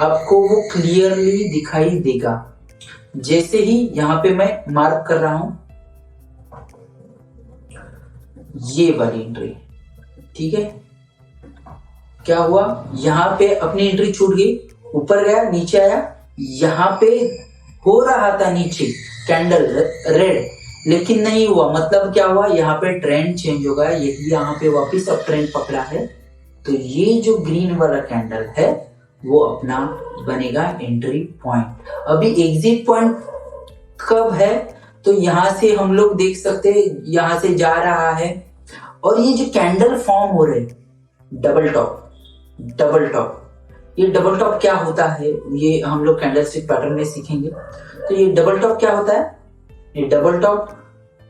आपको वो क्लियरली दिखाई देगा। जैसे ही यहाँ पे मैं मार्क कर रहा हूं, ये वाली एंट्री, ठीक है, क्या हुआ, यहाँ पे अपनी एंट्री छूट गई, ऊपर गया, नीचे आया, यहाँ पे हो रहा था नीचे कैंडल रेड, लेकिन नहीं हुआ। मतलब क्या हुआ, यहाँ पे ट्रेंड चेंज हो गया, यही यहाँ पे वापिस अब ट्रेंड पकड़ा है। तो ये जो ग्रीन वाला कैंडल है वो अपना बनेगा एंट्री पॉइंट। अभी एग्जिट पॉइंट कब है, तो यहां से हम लोग देख सकते हैं, यहां से जा रहा है और ये जो कैंडल फॉर्म हो रहे, डबल टॉप, ये डबल टॉप क्या होता है, ये हम लोग कैंडलस्टिक पैटर्न में सीखेंगे। तो ये डबल टॉप क्या होता है, ये डबल टॉप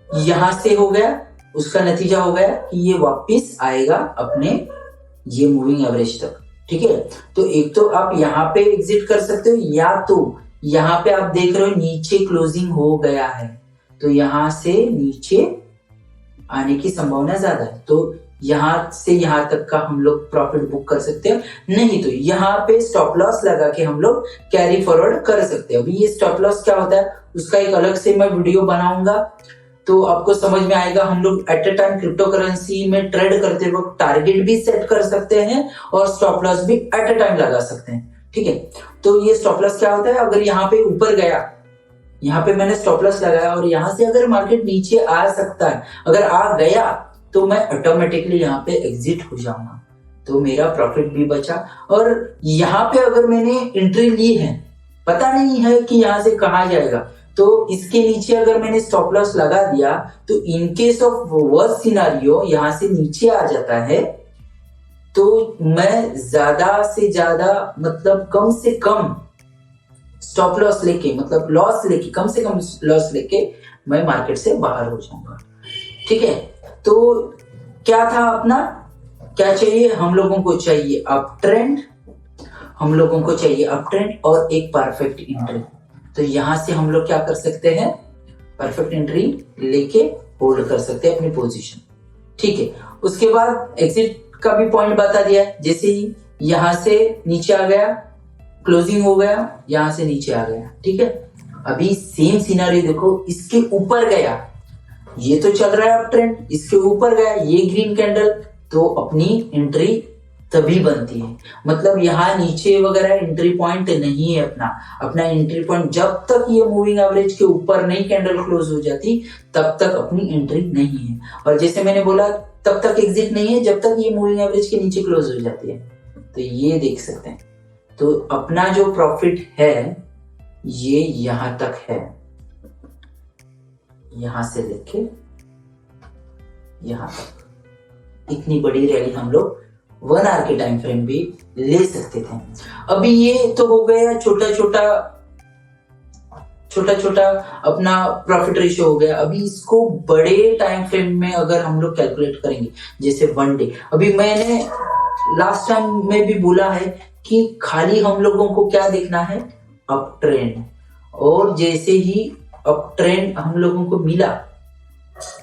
यहां से हो गया, उसका नतीजा हो गया कि ये वापस आएगा अपने ये मूविंग एवरेज तक, ठीक है। तो एक तो आप यहाँ पे एग्जिट कर सकते हो, या तो यहाँ पे आप देख रहे हो नीचे क्लोजिंग हो गया है, तो यहां से नीचे आने की संभावना ज्यादा है, तो यहां से यहां तक का हम लोग प्रॉफिट बुक कर सकते हैं। नहीं तो यहाँ पे स्टॉप लॉस लगा के हम लोग कैरी फॉरवर्ड कर सकते हैं। अभी ये स्टॉप लॉस क्या होता है उसका एक अलग से मैं वीडियो बनाऊंगा, तो आपको समझ में आएगा। हम लोग at a time crypto currency में ट्रेड करते वक्त टारगेट भी सेट कर सकते हैं और स्टॉप लॉस भी एट अ टाइम लगा सकते हैं, ठीक है। तो ये स्टॉप लॉस क्या होता है, अगर यहाँ पे ऊपर गया, यहाँ पे मैंने स्टॉप लॉस लगाया और यहाँ से अगर मार्केट नीचे आ सकता है, अगर आ गया तो मैं ऑटोमेटिकली यहाँ पे एग्जिट हो जाऊंगा, तो मेरा प्रॉफिट भी बचा। और यहाँ पे अगर मैंने एंट्री ली है, पता नहीं है कि यहाँ से कहाँ जाएगा, तो इसके नीचे अगर मैंने स्टॉप लॉस लगा दिया, तो in case of worst scenario यहाँ से नीचे आ जाता है, तो मैं ज्यादा से ज्यादा, मतलब कम से कम स्टॉप लॉस लेके, मतलब लॉस लेके, कम से कम लॉस लेके मैं मार्केट से बाहर हो जाऊंगा, ठीक है। तो क्या था अपना, क्या चाहिए हम लोगों को, चाहिए अप ट्रेंड, हम लोगों को चाहिए अप ट्रेंड और एक परफेक्ट एंट्री। तो यहां से हम लोग क्या कर सकते हैं, परफेक्ट एंट्री लेके होल्ड कर सकते हैं अपनी पोजीशन, ठीक है। उसके बाद एग्जिट का भी पॉइंट बता दिया, जैसे ही यहां से नीचे आ गया, क्लोजिंग हो गया, यहां से नीचे आ गया, ठीक है। अभी सेम सिनारियो देखो, इसके ऊपर गया, ये तो चल रहा है अप ट्रेंड, इसके ऊपर गया ये ग्रीन कैंडल, तो अपनी एंट्री तभी बनती है। मतलब यहाँ नीचे वगैरह एंट्री पॉइंट नहीं है अपना एंट्री पॉइंट जब तक ये मूविंग एवरेज के ऊपर नहीं कैंडल क्लोज हो जाती, तब तक अपनी एंट्री नहीं है। और जैसे मैंने बोला, तब तक एग्जिट नहीं है जब तक ये मूविंग एवरेज के नीचे क्लोज हो जाती है। तो ये देख सकते हैं, तो अपना जो प्रॉफिट है ये यहां तक है, यहां से लेके यहां तक। इतनी बड़ी रैली हम लोग 1 आवर के टाइम फ्रेम भी ले सकते थे। अभी ये तो हो गया छोटा छोटा अपना प्रॉफिट रेशियो हो गया। अभी इसको बड़े टाइम फ्रेम में अगर हम लोग कैलकुलेट करेंगे, जैसे 1 डे, अभी मैंने लास्ट टाइम में भी बोला है कि खाली हम लोगों को क्या देखना है, अप ट्रेंड। और जैसे ही अप ट्रेंड हम लोगों को मिला,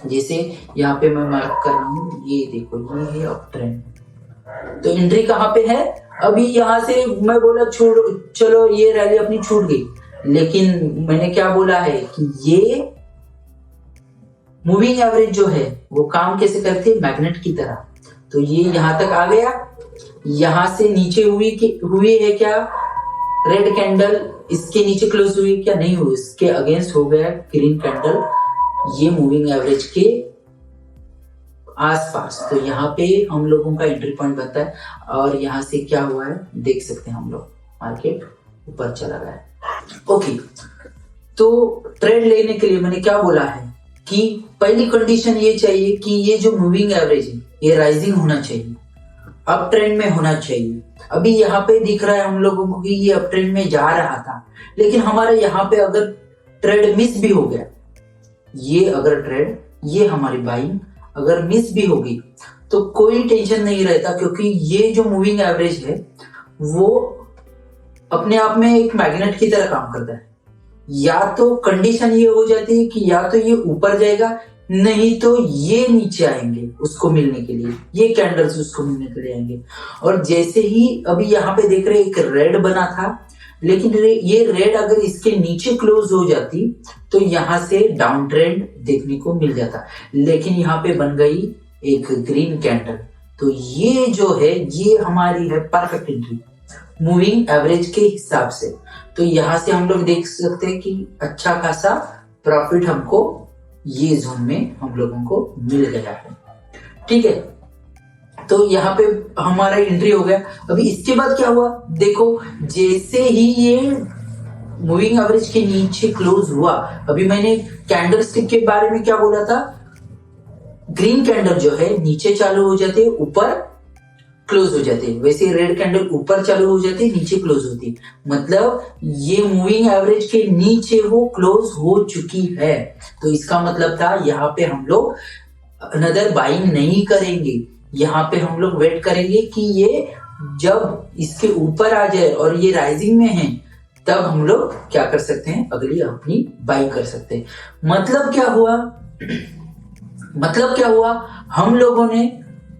जैसे यहाँ पे मैं मार्क कर रहा हूँ, ये देखो ये है अप ट्रेंड, तो एंट्री कहाँ पे है। अभी यहाँ से मैं बोला चलो ये रैली अपनी छूट गई, लेकिन मैंने क्या बोला है कि ये मूविंग एवरेज जो है वो काम कैसे करती है, मैग्नेट की तरह। तो ये यहाँ तक आ गया, यहाँ से नीचे हुई है क्या रेड कैंडल, इसके नीचे क्लोज हुई क्या, नहीं हुई, इसके अगेंस्ट हो गया ग्रीन कैंडल, ये मूविंग एवरेज के आसपास। तो यहाँ पे हम लोगों का एंट्री पॉइंट बनता है। और यहाँ से क्या हुआ है देख सकते हैं हम लोग, मार्केट ऊपर चला गया है। ओके, तो ट्रेड लेने के लिए मैंने क्या बोला है कि पहली कंडीशन ये चाहिए कि ये जो मूविंग एवरेज है ये राइजिंग होना चाहिए, अप ट्रेंड में होना चाहिए। अभी यहाँ पे दिख रहा है हम लोगों को कि ये अप ट्रेंड में जा रहा था, लेकिन हमारे यहाँ पे अगर ट्रेड मिस भी हो गया, ये अगर ट्रेड, ये हमारी बाइंग अगर मिस भी होगी तो कोई टेंशन नहीं रहता, क्योंकि ये जो मूविंग एवरेज है वो अपने आप में एक मैग्नेट की तरह काम करता है। या तो कंडीशन ये हो जाती है कि या तो ये ऊपर जाएगा, नहीं तो ये नीचे आएंगे उसको मिलने के लिए, ये कैंडल्स उसको मिलने के लिए आएंगे। और जैसे ही अभी यहाँ पे देख रहे एक रेड बना था, लेकिन ये रेड अगर इसके नीचे क्लोज हो जाती तो यहाँ से डाउन ट्रेंड देखने को मिल जाता, लेकिन यहाँ पे बन गई एक ग्रीन कैंडल। तो ये जो है ये हमारी है परफेक्ट एंट्री मूविंग एवरेज के हिसाब से। तो यहाँ से हम लोग देख सकते हैं कि अच्छा खासा प्रॉफिट हमको ये जोन में हम लोगों को मिल गया है। ठीक है, तो यहाँ पे हमारा एंट्री हो गया। अभी इसके बाद क्या हुआ देखो, जैसे ही ये मूविंग एवरेज के नीचे क्लोज हुआ, अभी मैंने कैंडल स्टिक के बारे में क्या बोला था, ग्रीन कैंडल जो है नीचे चालू हो जाते हैं, ऊपर क्लोज हो जाते हैं, वैसे रेड कैंडल ऊपर चालू हो जाती है, नीचे क्लोज होती है। मतलब ये मूविंग एवरेज के नीचे वो क्लोज हो चुकी है। तो इसका मतलब था यहाँ पे हम लोग अनदर बाइंग नहीं करेंगे, यहाँ पे हम लोग वेट करेंगे कि ये जब इसके ऊपर आ जाए और ये राइजिंग में है, तब हम लोग क्या कर सकते हैं, अगली अपनी बाइंग कर सकते हैं। मतलब क्या हुआ, हम लोगों ने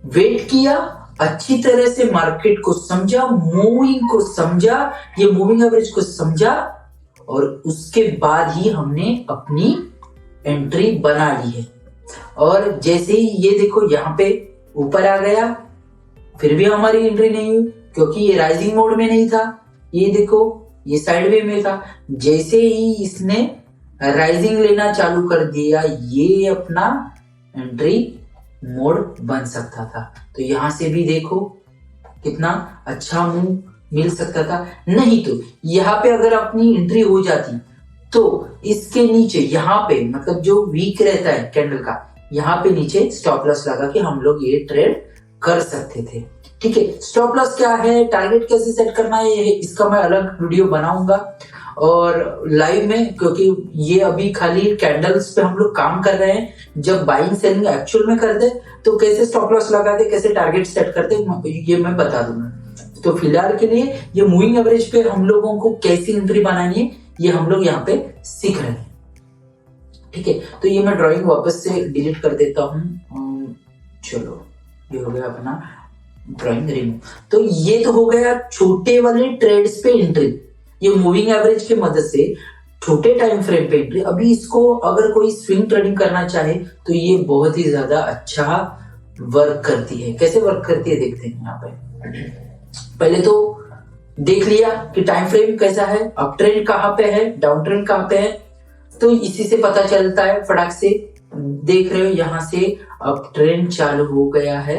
वेट किया, अच्छी तरह से मार्केट को समझा, मूविंग को समझा, ये मूविंग एवरेज को समझा, और उसके बाद ही हमने अपनी एंट्री बना ली है। और जैसे ही ये देखो यहाँ पे ऊपर आ गया, फिर भी हमारी एंट्री नहीं हुई क्योंकि ये राइजिंग मोड में नहीं था। ये देखो ये साइडवे में था, जैसे ही इसने राइजिंग लेना चालू कर दिया, ये अपना एंट्री मोड बन सकता था। तो यहां से भी देखो कितना अच्छा मूव मिल सकता था। नहीं तो यहाँ पे अगर अपनी एंट्री हो जाती तो इसके नीचे यहाँ पे मतलब जो वीक रहता है कैंडल का, यहाँ पे नीचे स्टॉप लॉस लगा के हम लोग ये ट्रेड कर सकते थे। ठीक है, स्टॉप लॉस क्या है, टारगेट कैसे सेट करना है, इसका मैं अलग वीडियो बनाऊंगा और लाइव में, क्योंकि ये अभी खाली कैंडल्स पे हम लोग काम कर रहे हैं। जब बाइंग सेलिंग एक्चुअल में करते तो कैसे स्टॉप लॉस लगाते, कैसे टारगेट सेट करते, ये मैं बता दूंगा। तो फिलहाल के लिए ये मूविंग एवरेज पे हम लोगों को कैसी एंट्री बनानी है ये हम लोग यहाँ पे सीख रहे हैं। ठीक है, तो ये मैं ड्राइंग वापस से डिलीट कर देता हूँ। चलो ये हो गया अपना ड्राइंग रिमूव। तो ये तो हो गया छोटे वाले ट्रेड्स पे एंट्री, ये मूविंग एवरेज की मदद से छोटे टाइम फ्रेम पे एंट्री। अभी इसको अगर कोई स्विंग ट्रेडिंग करना चाहे तो ये बहुत ही ज्यादा अच्छा वर्क करती है। कैसे वर्क करती है देखते हैं। यहाँ पे पहले तो देख लिया कि टाइम फ्रेम कैसा है, अप ट्रेंड कहाँ पे है, डाउन ट्रेंड कहाँ पे है, तो इसी से पता चलता है फटाक से। देख रहे हो यहाँ से अप ट्रेंड चालू हो गया है,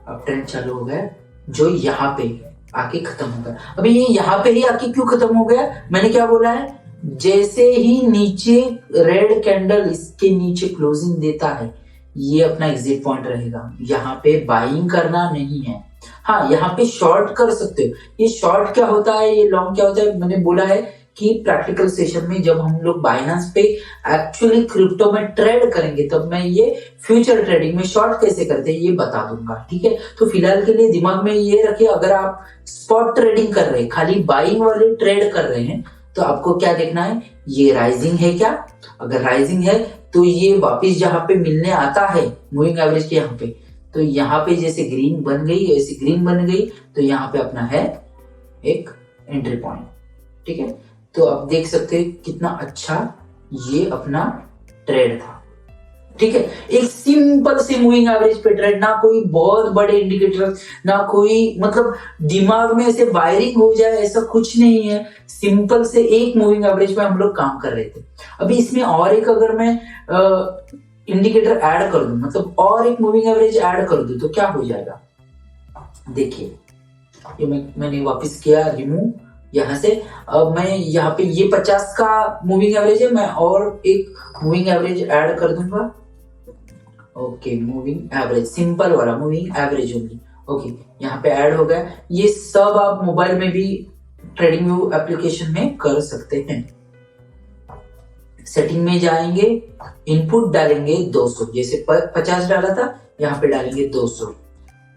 अप ट्रेंड चालू हो गया जो यहाँ पे आके खत्म हो गया। अभी ये यहाँ पे ही आके क्यों खत्म हो गया, मैंने क्या बोला है, जैसे ही नीचे रेड कैंडल इसके नीचे क्लोजिंग देता है, ये अपना एग्जिट पॉइंट रहेगा। यहाँ पे बाइंग करना नहीं है। हाँ, यहाँ पे शॉर्ट कर सकते हो। ये शॉर्ट क्या होता है, ये लॉन्ग क्या होता है, मैंने बोला है कि प्रैक्टिकल सेशन में जब हम लोग बाइनेंस पे एक्चुअली क्रिप्टो में ट्रेड करेंगे तब मैं ये फ्यूचर ट्रेडिंग में शॉर्ट कैसे करते हैं ये बता दूंगा। ठीक है, तो फिलहाल के लिए दिमाग में ये रखिए, अगर आप स्पॉट ट्रेडिंग कर रहे हैं, खाली बाइंग वाले ट्रेड कर रहे हैं, तो आपको क्या देखना है, ये राइजिंग है क्या, अगर राइजिंग है तो ये वापिस जहां पे मिलने आता है मूविंग एवरेज के यहाँ पे, तो यहाँ पे जैसे ग्रीन बन गई, ऐसे ग्रीन बन गई, तो यहाँ पे अपना है एक एंट्री पॉइंट। ठीक है, तो आप देख सकते हैं कितना अच्छा ये अपना ट्रेड था। ठीक है, एक सिंपल से मूविंग एवरेज पे ट्रेड, ना कोई बहुत बड़े इंडिकेटर, ना कोई मतलब दिमाग में ऐसे वायरिंग हो जाए, ऐसा कुछ नहीं है। सिंपल से एक मूविंग एवरेज पे हम लोग काम कर रहे थे। अभी इसमें और एक अगर मैं इंडिकेटर ऐड कर दूं, मतलब और एक मूविंग एवरेज ऐड कर दूं, तो क्या हो जाएगा, देखिए ये मैंने वापस किया रिमूव यहाँ से। अब मैं यहाँ पे ये 50 का मूविंग एवरेज है, मैं और एक मूविंग एवरेज ऐड कर दूंगा। ओके, मूविंग एवरेज सिंपल वाला मूविंग एवरेज ओनली। ओके, यहाँ पे ऐड हो गया। ये सब आप मोबाइल में भी ट्रेडिंग व्यू एप्लीकेशन में कर सकते हैं। सेटिंग में जाएंगे, इनपुट डालेंगे 200, जैसे 50 डाला था, यहाँ पे डालेंगे 200।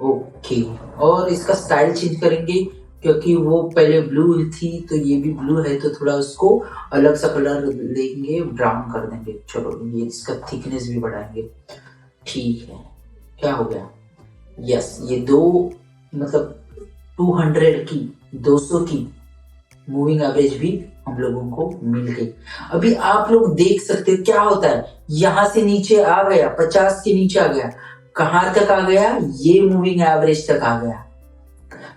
ओके, और इसका स्टाइल चेंज करेंगे, क्योंकि वो पहले ब्लू थी तो ये भी ब्लू है, तो थोड़ा उसको अलग सा कलर लेंगे, ब्राउन कर देंगे। चलो ये इसका थिकनेस भी बढ़ाएंगे। ठीक है, क्या हो गया, यस, ये दो मतलब 200 की मूविंग एवरेज भी हम लोगों को मिल गई। अभी आप लोग देख सकते हो क्या होता है, यहां से नीचे आ गया, 50 के नीचे आ गया, कहां तक आ गया, ये मूविंग एवरेज तक आ गया।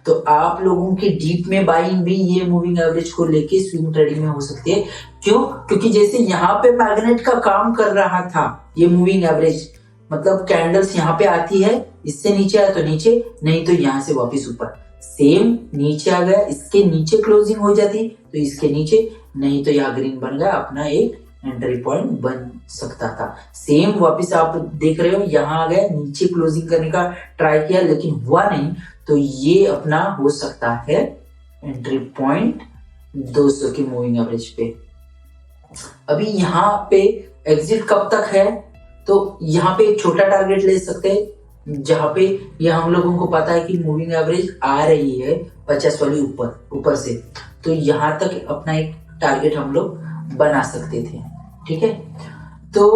तो आप लोगों की डीप में बाइंग भी ये मूविंग एवरेज को लेके स्विंग ट्रेडिंग में हो सकती है। क्यों? क्योंकि जैसे यहाँ पे मैग्नेट का काम कर रहा था ये मूविंग एवरेज, मतलब कैंडल्स यहाँ पे आती है, इससे नीचे आया तो नीचे, नहीं तो यहाँ से वापस ऊपर, सेम नीचे आ गया, इसके नीचे क्लोजिंग हो जाती तो इसके नीचे, नहीं तो यहाँ ग्रीन बन गया, अपना एक एंट्री पॉइंट बन सकता था। सेम वापस आप देख रहे हो, यहाँ आ गया, नीचे क्लोजिंग करने का ट्राई किया लेकिन हुआ नहीं, तो ये अपना हो सकता है एंट्री पॉइंट 200 की मूविंग एवरेज पे। अभी यहाँ पे एग्जिट कब तक है, तो यहाँ पे एक छोटा टारगेट ले सकते हैं, जहां पे ये हम लोगों को पता है कि मूविंग एवरेज आ रही है 50 वाली ऊपर से, तो यहाँ तक अपना एक टारगेट हम लोग बना सकते थे। ठीक है, तो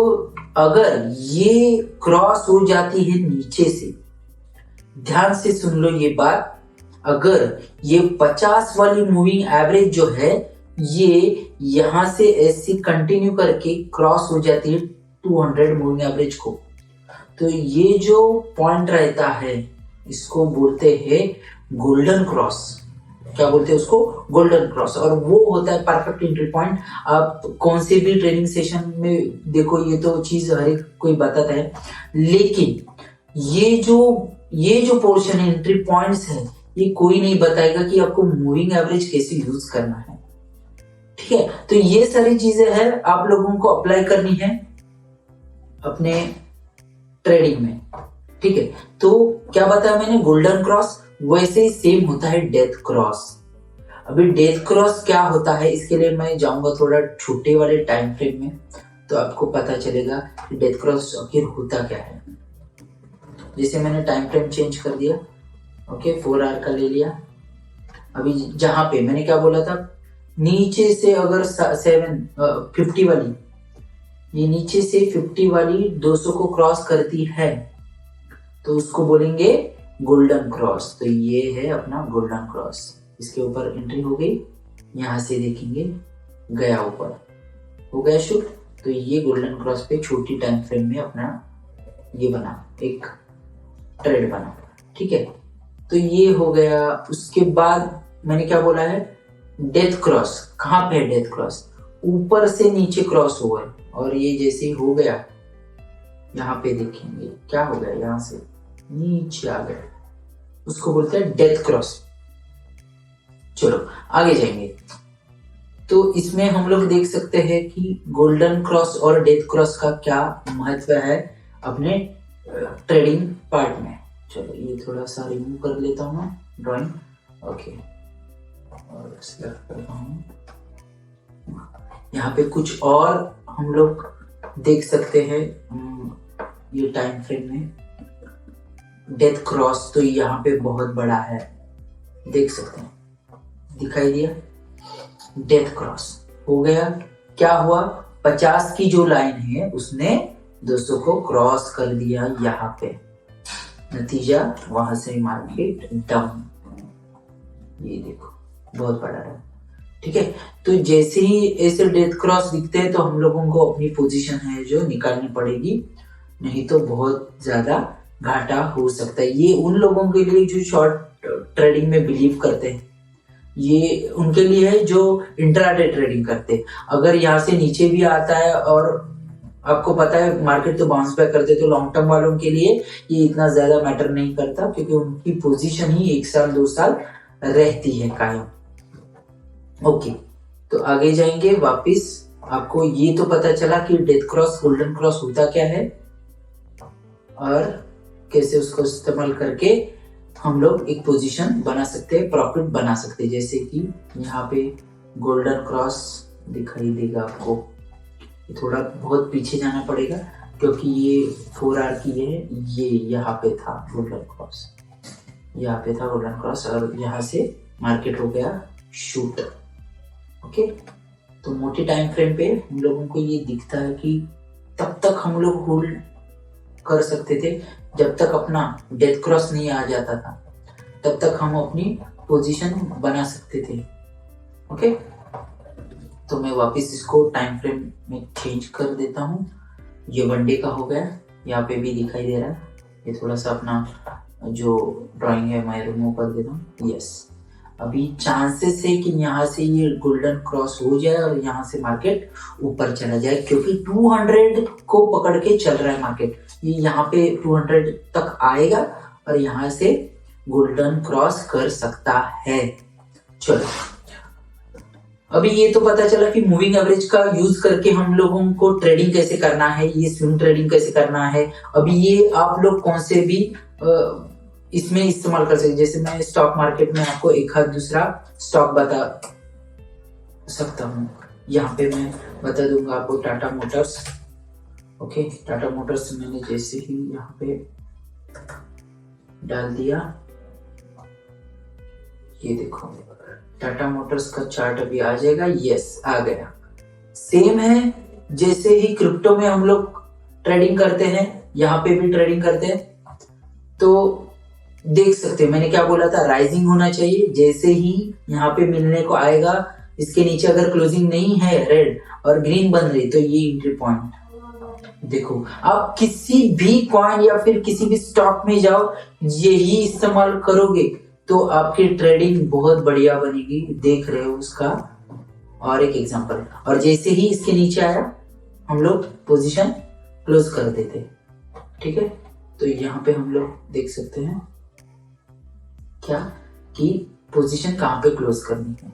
अगर ये क्रॉस हो जाती है नीचे से, ध्यान से सुन लो ये बात, अगर ये 50 वाली मूविंग एवरेज जो है ये यहां से ऐसी कंटिन्यू करके क्रॉस हो जाती है 200 मूविंग एवरेज को, तो ये जो पॉइंट रहता है इसको बोलते हैं गोल्डन क्रॉस। क्या बोलते हैं उसको? Golden cross. और वो होता है परफेक्ट एंट्री पॉइंट। आप कौन से भी ट्रेनिंग सेशन में देखो, ये तो चीज हर एक कोई बताता है, लेकिन ये जो पोर्शन है, एंट्री पॉइंट्स है, ये कोई नहीं बताएगा कि आपको मूविंग एवरेज कैसे यूज करना है। ठीक है, तो ये सारी चीजें हैं आप लोगों को अप्लाई करनी है अपने ट्रेडिंग में। ठीक है, तो क्या बताया मैंने, गोल्डन क्रॉस, वैसे ही सेम होता है डेथ क्रॉस। अभी डेथ क्रॉस क्या होता है, इसके लिए मैं जाऊंगा थोड़ा छोटे वाले टाइम फ्रेम में, तो आपको पता चलेगा कि डेथ क्रॉस आखिर होता क्या है। जैसे मैंने टाइम फ्रेम चेंज कर दिया, ओके, 4 आवर का ले लिया। अभी जहां पे मैंने क्या बोला था, नीचे से अगर 50 वाली, ये नीचे से 50 वाली 200 को क्रॉस करती है तो उसको बोलेंगे गोल्डन क्रॉस। तो ये है अपना गोल्डन क्रॉस, इसके ऊपर एंट्री हो गई, यहां से देखेंगे गया ऊपर, हो गया शूट। तो ये गोल्डन क्रॉस पे छोटी टाइम फ्रेम में अपना ये बना, एक ट्रेड बना। ठीक है, तो ये हो गया। उसके बाद मैंने क्या बोला है, डेथ क्रॉस। कहां पे है डेथ क्रॉस? ऊपर से नीचे क्रॉस हुआ है, और ये जैसे ही हो गया, यहाँ पे देखेंगे क्या हो गया, यहां से नीचे आ गया, उसको बोलते हैं डेथ क्रॉस। चलो आगे जाएंगे, तो इसमें हम लोग देख सकते हैं कि गोल्डन क्रॉस और डेथ क्रॉस का क्या महत्व है अपने ट्रेडिंग पार्ट में। चलो ये थोड़ा सा रिमूव कर लेता हूँ मैं ड्राइंग, ओके, और सेलेक्ट करता हूँ। यहाँ पे कुछ और हम लोग देख सकते हैं, ये टाइम फ्रेम में डेथ क्रॉस तो यहाँ पे बहुत बड़ा है, देख सकते हैं, दिखाई दिया, डेथ क्रॉस हो गया। क्या हुआ, 50 की जो लाइन है उसने 200 को क्रॉस कर दिया यहाँ पे, नतीजा वहां से मार्केट डाउन, ये देखो बहुत बड़ा है। ठीक है, तो जैसे ही ऐसे डेथ क्रॉस दिखते हैं तो हम लोगों को अपनी पोजीशन है जो निकालनी पड़ेगी, नहीं तो बहुत ज्यादा घाटा हो सकता है। ये उन लोगों के लिए जो शॉर्ट ट्रेडिंग में बिलीव करते हैं, ये उनके लिए है जो इंट्राडे ट्रेडिंग करते हैं। अगर यहाँ से नीचे भी आता है और आपको पता है मार्केट तो बाउंस बैक करते, तो लॉन्ग टर्म वालों के लिए ये इतना ज्यादा मैटर नहीं करता, क्योंकि उनकी पोजीशन ही 1 साल 2 साल रहती है कायम। ओके, तो आगे जाएंगे वापिस। आपको ये तो पता चला कि डेथ क्रॉस गोल्डन क्रॉस होता क्या है और कैसे उसको इस्तेमाल करके हम लोग एक पोजीशन बना सकते हैं, प्रॉफिट बना सकते हैं। जैसे कि यहाँ पे गोल्डन क्रॉस दिखाई देगा आपको, थोड़ा बहुत पीछे जाना पड़ेगा क्योंकि ये 4 आवर की है, ये यहाँ पे था गोल्डन क्रॉस, यहाँ पे था गोल्डन क्रॉस, और यहाँ से मार्केट हो गया शूट। ओके, तो मोटे टाइम फ्रेम पे हम लोगों को ये दिखता है कि तब तक हम लोग होल्ड कर सकते थे जब तक अपना डेथ क्रॉस नहीं आ जाता था, तब तक हम अपनी पोजीशन बना सकते थे। ओके, तो मैं वापस इसको टाइम फ्रेम में चेंज कर देता हूँ। ये वनडे का हो गया, यहाँ पे भी दिखाई दे रहा है। ये थोड़ा सा अपना जो ड्राइंग है मैं रिमूव कर देता हूँ। यस, अभी चांसेस है कि यहाँ से ये गोल्डन क्रॉस हो जाए और यहाँ से मार्केट ऊपर चला जाए, क्योंकि 200 को पकड़ के चल रहा है मार्केट। ये यहाँ पे 200 तक आएगा और यहाँ से गोल्डन क्रॉस कर सकता है। चलो, अभी ये तो पता चला कि मूविंग एवरेज का यूज करके हम लोगों को ट्रेडिंग कैसे करना है, ये स्विंग ट्रेडिंग कैसे करना है। अभी ये आप लोग कौन से भी इसमें इस्तेमाल कर सकते। जैसे मैं स्टॉक मार्केट में आपको एक आध दूसरा स्टॉक बता सकता हूँ। यहाँ पे मैं बता दूंगा आपको Tata Motors. Okay, Tata Motors मैंने जैसे ही यहाँ पे डाल दिया, ये देखो टाटा मोटर्स का चार्ट अभी आ जाएगा। यस, आ गया। सेम है जैसे ही क्रिप्टो में हम लोग ट्रेडिंग करते हैं, यहाँ पे भी ट्रेडिंग करते हैं। तो देख सकते हैं मैंने क्या बोला था, राइजिंग होना चाहिए। जैसे ही यहाँ पे मिलने को आएगा, इसके नीचे अगर क्लोजिंग नहीं है रेड और ग्रीन बन रही, तो ये एंट्री पॉइंट। देखो, आप किसी भी कॉइन या फिर किसी भी स्टॉक में जाओ, यही इस्तेमाल करोगे तो आपकी ट्रेडिंग बहुत बढ़िया बनेगी। देख रहे हो उसका और एक एग्जांपल। और जैसे ही इसके नीचे आया, हम लोग पोजीशन क्लोज कर देते। ठीक है, तो यहाँ पे हम लोग देख सकते हैं क्या कि पोजीशन कहाँ पे क्लोज करनी है।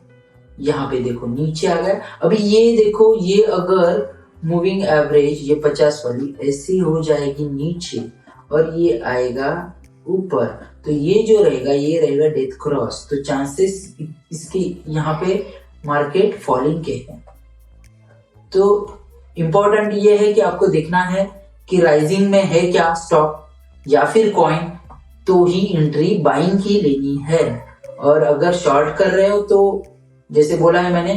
यहाँ पे देखो नीचे आ गया। अभी ये देखो, ये अगर मूविंग एवरेज ये 50 वाली ऐसी हो जाएगी नीचे और ये आएगा ऊपर, तो ये जो रहेगा ये रहेगा डेथ क्रॉस। तो चांसेस इसके यहाँ पे मार्केट फॉलिंग के हैं। तो इंपॉर्टेंट ये है कि आपको देखना है कि राइजिंग में है क्या स्टॉक या फिर कॉइन, तो ही एंट्री बाइंग की लेनी है। और अगर शॉर्ट कर रहे हो तो जैसे बोला है मैंने,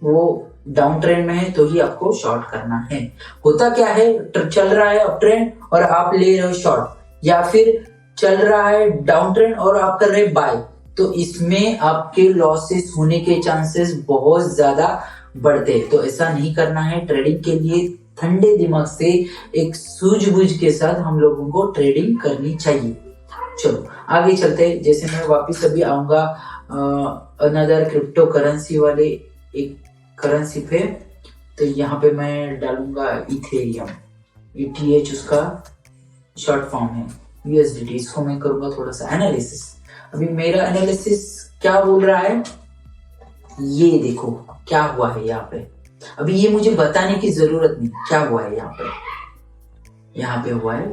वो डाउन ट्रेंड में है तो ही आपको शॉर्ट करना है। होता क्या है, चल रहा है अप ट्रेंड और आप ले रहे हो शॉर्ट, या फिर चल रहा है डाउन ट्रेंड और आप कर रहे बाय, तो इसमें आपके लॉसेस होने के चांसेस बहुत ज्यादा बढ़ते हैं। तो ऐसा नहीं करना है। ट्रेडिंग के लिए ठंडे दिमाग से, एक सूझबूझ के साथ हम लोगों को ट्रेडिंग करनी चाहिए। चलो आगे चलते हैं। जैसे मैं वापस अभी आऊंगा अनदर क्रिप्टो करेंसी वाले एक करेंसी पे, तो यहाँ पे मैं डालूंगा इथेरियम, ETH उसका शॉर्ट फॉर्म है, USDT। इसको मैं करूंगा थोड़ा सा एनालिसिस। अभी मेरा एनालिसिस क्या बोल रहा है, ये देखो क्या हुआ है यहाँ पे। अभी ये मुझे बताने की जरूरत नहीं क्या हुआ है यहाँ पे। यहाँ पे हुआ है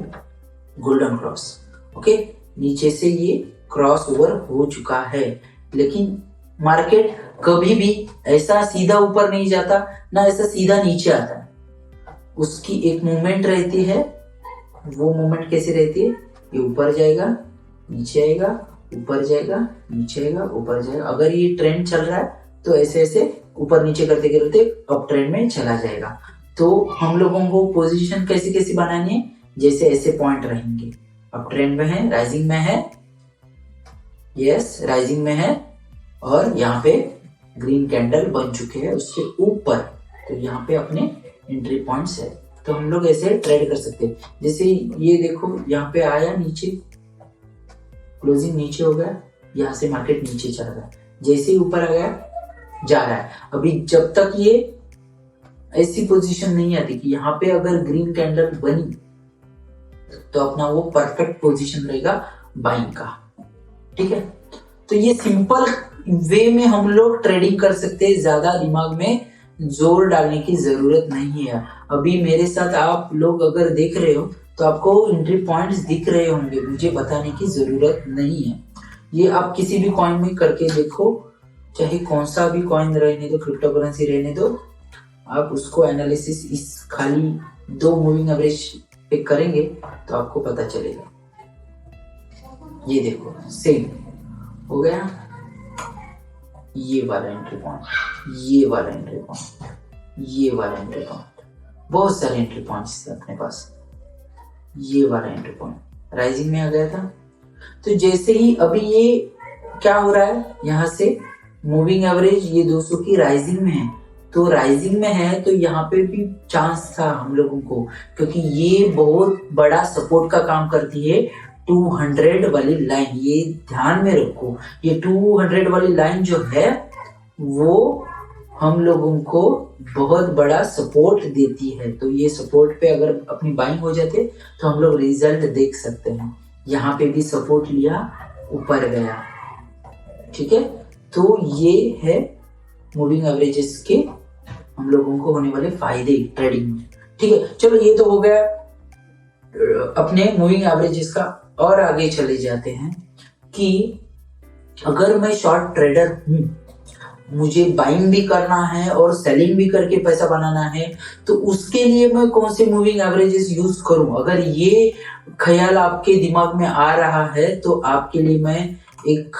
गोल्डन क्रॉस। ओके, नीचे से ये क्रॉस ओवर हो चुका है, लेकिन मार्केट कभी भी ऐसा सीधा ऊपर नहीं जाता ना ऐसा सीधा नीचे आता है। उसकी एक मूवमेंट रहती है। वो मूवमेंट कैसे रहती है, ये ऊपर जाएगा, नीचे आएगा, ऊपर जाएगा, नीचे आएगा, ऊपर जाएगा। अगर ये ट्रेंड चल रहा है तो ऐसे ऐसे ऊपर नीचे करते करते अप ट्रेंड में चला जाएगा। तो हम लोगों को पोजीशन कैसे कैसे बनानी है, जैसे ऐसे पॉइंट रहेंगे, अप ट्रेंड में है, राइजिंग में है, यस राइजिंग में है, और यहाँ पे ग्रीन कैंडल बन चुके हैं उसके ऊपर, तो यहाँ पे अपने एंट्री पॉइंट्स है। तो हम लोग ऐसे ट्रेड कर सकते हैं। जैसे ये देखो यहाँ पे आया नीचे, क्लोजिंग नीचे हो गया, यहाँ से मार्केट नीचे चला गया, जैसे ही ऊपर आ गया जा रहा है। अभी जब तक ये ऐसी पोजीशन नहीं आती कि यहाँ पे अगर ग्रीन कैंडल बनी तो अपना वो परफेक्ट पोजीशन रहेगा बाइंग का। ठीक है, तो ये सिंपल वे में हम लोग ट्रेडिंग कर सकते हैं, ज्यादा दिमाग में जोर डालने की जरूरत नहीं है। अभी मेरे साथ आप लोग अगर देख रहे हो तो आपको एंट्री पॉइंट्स दिख रहे होंगे, मुझे बताने की जरूरत नहीं है। ये आप किसी भी कॉइन में करके देखो, चाहे कौन सा भी कॉइन रहने दो, क्रिप्टो करेंसी रहने दो, आप उसको एनालिसिस इस खाली 2 मूविंग एवरेज पे करेंगे तो आपको पता चलेगा। ये देखो सेम हो गया, ये वाला एंट्री पॉइंट, ये वाला एंट्री पॉइंट, ये वाला एंट्री पॉइंट, बहुत सारे एंट्री पॉइंट्स थे अपने पास। ये वाला एंट्री पॉइंट राइजिंग में आ गया था। तो जैसे ही अभी ये क्या हो रहा है, यहाँ से मूविंग एवरेज ये 200 की राइजिंग में है, तो राइजिंग में है तो यहाँ पे भी चांस था हम लोगों को, क्योंकि ये बहुत बड़ा सपोर्ट का काम करती है 200 वाली लाइन। ये ध्यान में रखो, ये 200 वाली लाइन जो है वो हम लोगों को बहुत बड़ा सपोर्ट देती है। तो ये सपोर्ट पे अगर अपनी बाइंग हो जाते तो हम लोग रिजल्ट देख सकते हैं। यहाँ पे भी सपोर्ट लिया, ऊपर गया, ठीक है। तो ये है मूविंग एवरेजेस के हम लोगों को होने वाले फायदे ट्रेडिंग में, ठीक है। चलो ये तो हो गया अपने मूविंग एवरेजेस का। और आगे चले जाते हैं कि अगर मैं शॉर्ट ट्रेडर हूं, मुझे बाइंग भी करना है और सेलिंग भी करके पैसा बनाना है, तो उसके लिए मैं कौन से मूविंग एवरेजेस यूज करूं? अगर ये ख्याल आपके दिमाग में आ रहा है तो आपके लिए मैं एक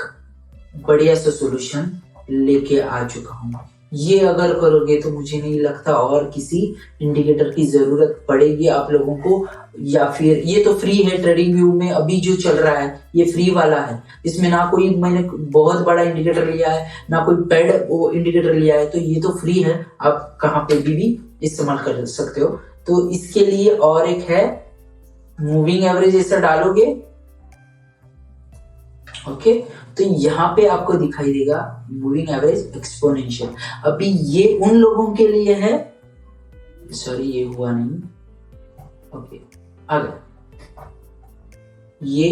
बढ़िया सा सॉल्यूशन लेके आ चुका हूं। ये अगर करोगे तो मुझे नहीं लगता और किसी इंडिकेटर की जरूरत पड़ेगी आप लोगों को, या फिर ये तो फ्री है। ट्रेडिंग व्यू में अभी जो चल रहा है ये फ्री वाला है, इसमें ना कोई मैंने बहुत बड़ा इंडिकेटर लिया है ना कोई पेड इंडिकेटर लिया है, तो ये तो फ्री है, आप कहाँ पे भी इस्तेमाल कर सकते हो। तो इसके लिए और एक है मूविंग एवरेज, ऐसा डालोगे ओके, तो यहाँ पे आपको दिखाई देगा मूविंग एवरेज एक्सपोनेंशियल। अभी ये उन लोगों के लिए है, सॉरी ये हुआ नहीं, ओके आगे ये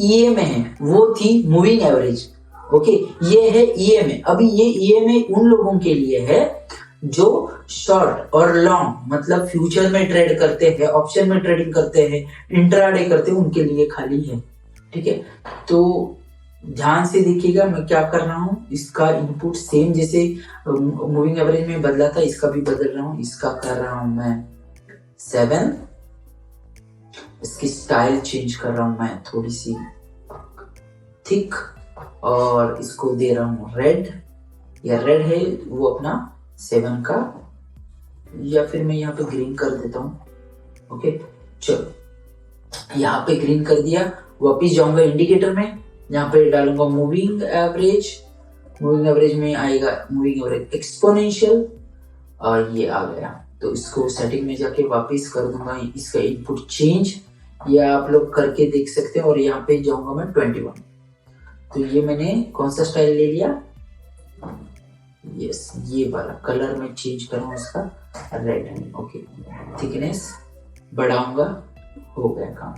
ईएमए है, वो थी मूविंग एवरेज, ओके ये है ईएमए। अभी ये ईएमए उन लोगों के लिए है जो शॉर्ट और लॉन्ग मतलब फ्यूचर में ट्रेड करते हैं, ऑप्शन में ट्रेडिंग करते हैं, इंट्राडे करते हैं, उनके लिए खाली है, ठीक है। तो ध्यान से देखिएगा मैं क्या कर रहा हूँ, इसका इनपुट सेम जैसे मूविंग एवरेज में बदला था इसका भी बदल रहा हूँ। इसका कर रहा हूँ मैं 7, इसकी स्टाइल चेंज कर रहा हूँ मैं थोड़ी सी थिक, और इसको दे रहा हूँ रेड, या रेड है वो अपना 7 का, या फिर मैं यहाँ पे ग्रीन कर देता हूँ, ओके चलो यहाँ पे ग्रीन कर दिया। वापिस जाऊंगा इंडिकेटर में, यहाँ पे डालूंगा मूविंग एवरेज, मूविंग एवरेज में आएगा मूविंग एवरेज एक्सपोनेंशियल, और ये आ गया। तो इसको सेटिंग में जाके वापस कर दूंगा इसका इनपुट चेंज, या आप लोग करके देख सकते हैं। और यहाँ पे जाऊंगा मैं 21, तो ये मैंने कौन सा स्टाइल ले लिया, यस ये वाला कलर में चेंज करूँ इसका रेड, ओके थिकनेस बढ़ाऊंगा, हो गया काम।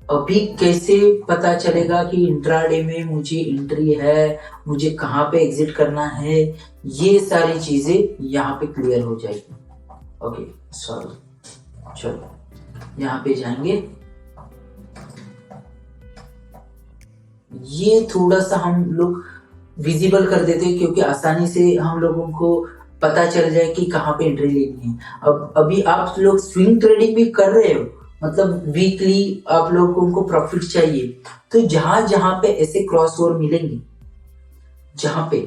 अभी कैसे पता चलेगा कि इंट्राडे में मुझे एंट्री है, मुझे कहाँ पे एग्जिट करना है, ये सारी चीजें यहाँ पे क्लियर हो जाएगी, ओके सॉरी चलो यहाँ पे जाएंगे। ये थोड़ा सा हम लोग विजिबल कर देते हैं क्योंकि आसानी से हम लोगों को पता चल जाए कि कहाँ पे एंट्री लेनी है। अब अभी आप लोग स्विंग ट्रेडिंग भी कर रहे हो, मतलब वीकली आप लोगों को प्रॉफिट चाहिए, तो जहां जहां पे ऐसे क्रॉस ओवर मिलेंगे, जहां पे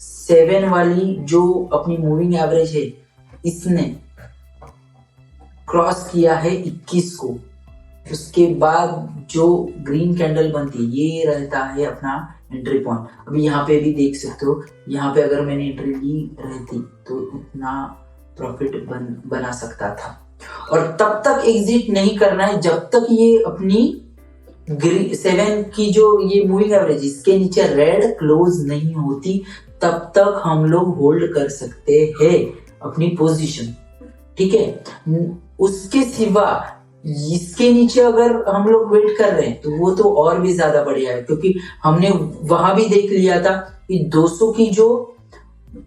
7 वाली जो अपनी मूविंग एवरेज है इसने क्रॉस किया है 21 को, उसके बाद जो ग्रीन कैंडल बनती है ये रहता है अपना एंट्री पॉइंट। अभी यहाँ पे भी देख सकते हो, यहाँ पे अगर मैंने एंट्री ली रहती तो इतना प्रॉफिट बना सकता था। और तब तक एग्जिट नहीं करना है जब तक ये अपनी 7 की जो ये मूविंग एवरेज इसके नीचे रेड क्लोज नहीं होती, तब तक हम लोग होल्ड कर सकते हैं अपनी पोजीशन, ठीक है। उसके सिवा इसके नीचे अगर हम लोग वेट कर रहे हैं तो वो तो और भी ज्यादा बढ़िया है, क्योंकि हमने वहां भी देख लिया था कि 200 की जो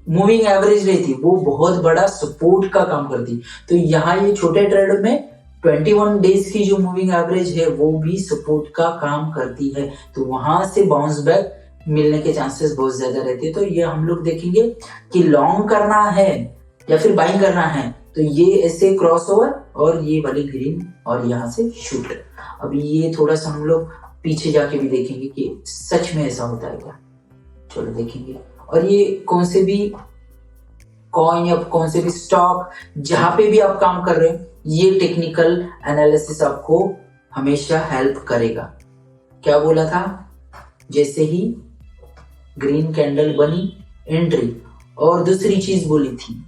मूविंग एवरेज रहती वो बहुत बड़ा सपोर्ट का काम करती। तो यहाँ ये छोटे ट्रेड में 21 डेज की जो मूविंग एवरेज है वो भी सपोर्ट का काम करती है, तो वहां से बाउंस बैक मिलने के चांसेस बहुत ज्यादा रहते हैं। तो ये हम लोग देखेंगे कि लॉन्ग करना है या फिर बाइंग करना है, तो ये ऐसे क्रॉसओवर और ये वाली ग्रीन और यहाँ से शूट। अभी ये थोड़ा सा हम लोग पीछे जाके भी देखेंगे कि सच में ऐसा होता है क्या, चलो देखेंगे। और ये कौन से भी कॉइन या कौन से भी स्टॉक जहां पे भी आप काम कर रहे हो, ये टेक्निकल एनालिसिस आपको हमेशा हेल्प करेगा। क्या बोला था? जैसे ही ग्रीन कैंडल बनी, एंट्री। और दूसरी चीज बोली थी,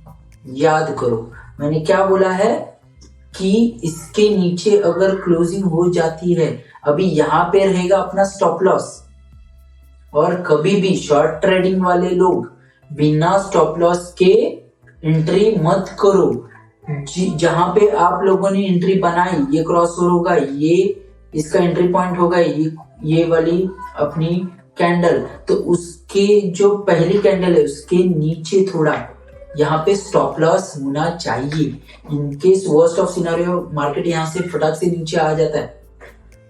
याद करो मैंने क्या बोला है कि इसके नीचे अगर क्लोजिंग हो जाती है, अभी यहां पे रहेगा अपना स्टॉप लॉस। और कभी भी शॉर्ट ट्रेडिंग वाले लोग बिना स्टॉप लॉस के एंट्री मत करो। जहां पे आप लोगों ने एंट्री बनाई, ये क्रॉस ओवर होगा, ये इसका एंट्री पॉइंट होगा, ये वाली अपनी कैंडल, तो उसके जो पहली कैंडल है उसके नीचे थोड़ा यहाँ पे स्टॉप लॉस होना चाहिए। In case worst of scenario market यहाँ से फटाक से नीचे आ जाता है,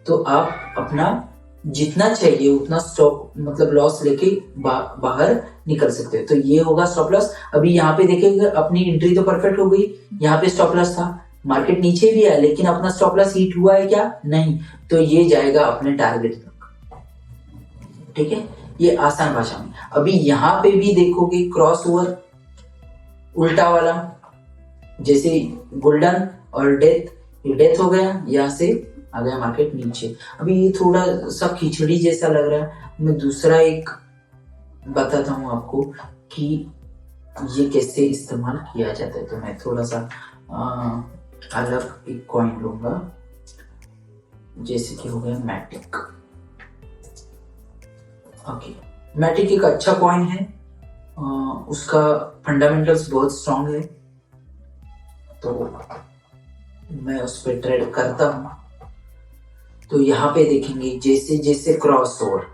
तो आप अपना जितना चाहिए उतना स्टॉप मतलब लॉस लेके बाहर निकल सकते हो। तो ये होगा स्टॉप लॉस। अभी यहाँ पे देखेंगे अपनी एंट्री तो परफेक्ट हो गई, यहाँ पे स्टॉप लॉस था, मार्केट नीचे भी है लेकिन अपना स्टॉप लॉस हिट हुआ है क्या? नहीं। तो ये जाएगा अपने टारगेट तक। ठीक है, ये आसान भाषा में। अभी यहाँ पे भी देखोगे क्रॉस ओवर उल्टा वाला, जैसे गोल्डन और डेथ, ये डेथ हो गया, यहाँ से आ गया मार्केट नीचे। अभी ये थोड़ा सा खिचड़ी जैसा लग रहा है। मैं दूसरा एक बताता हूँ आपको कि ये कैसे इस्तेमाल किया जाता है। तो मैं थोड़ा सा अलग एक कॉइन लूंगा, जैसे कि हो गया मैटिक। ओके, मैटिक एक अच्छा कॉइन है, उसका फंडामेंटल्स बहुत स्ट्रांग है, तो मैं उस पर ट्रेड करता हूँ। तो यहाँ पे देखेंगे जैसे जैसे क्रॉस ओवर,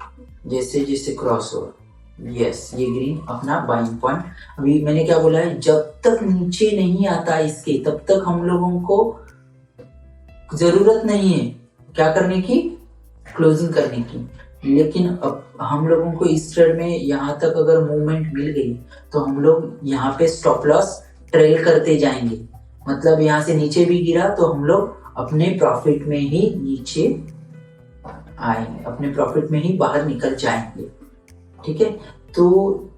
यस, ये ग्रीन अपना बाइंग पॉइंट। अभी मैंने क्या बोला है, जब तक नीचे नहीं आता इसके तब तक हम लोगों को जरूरत नहीं है क्या करने की, क्लोजिंग करने की। लेकिन अब हम लोगों को इस ट्रेड में यहाँ तक अगर मूवमेंट मिल गई तो हम लोग यहाँ पे स्टॉप लॉस ट्रेल करते जाएंगे। मतलब यहाँ से नीचे भी गिरा तो हम लोग अपने प्रॉफिट में ही नीचे आएंगे, अपने प्रॉफिट में ही बाहर निकल जाएंगे। ठीक है, तो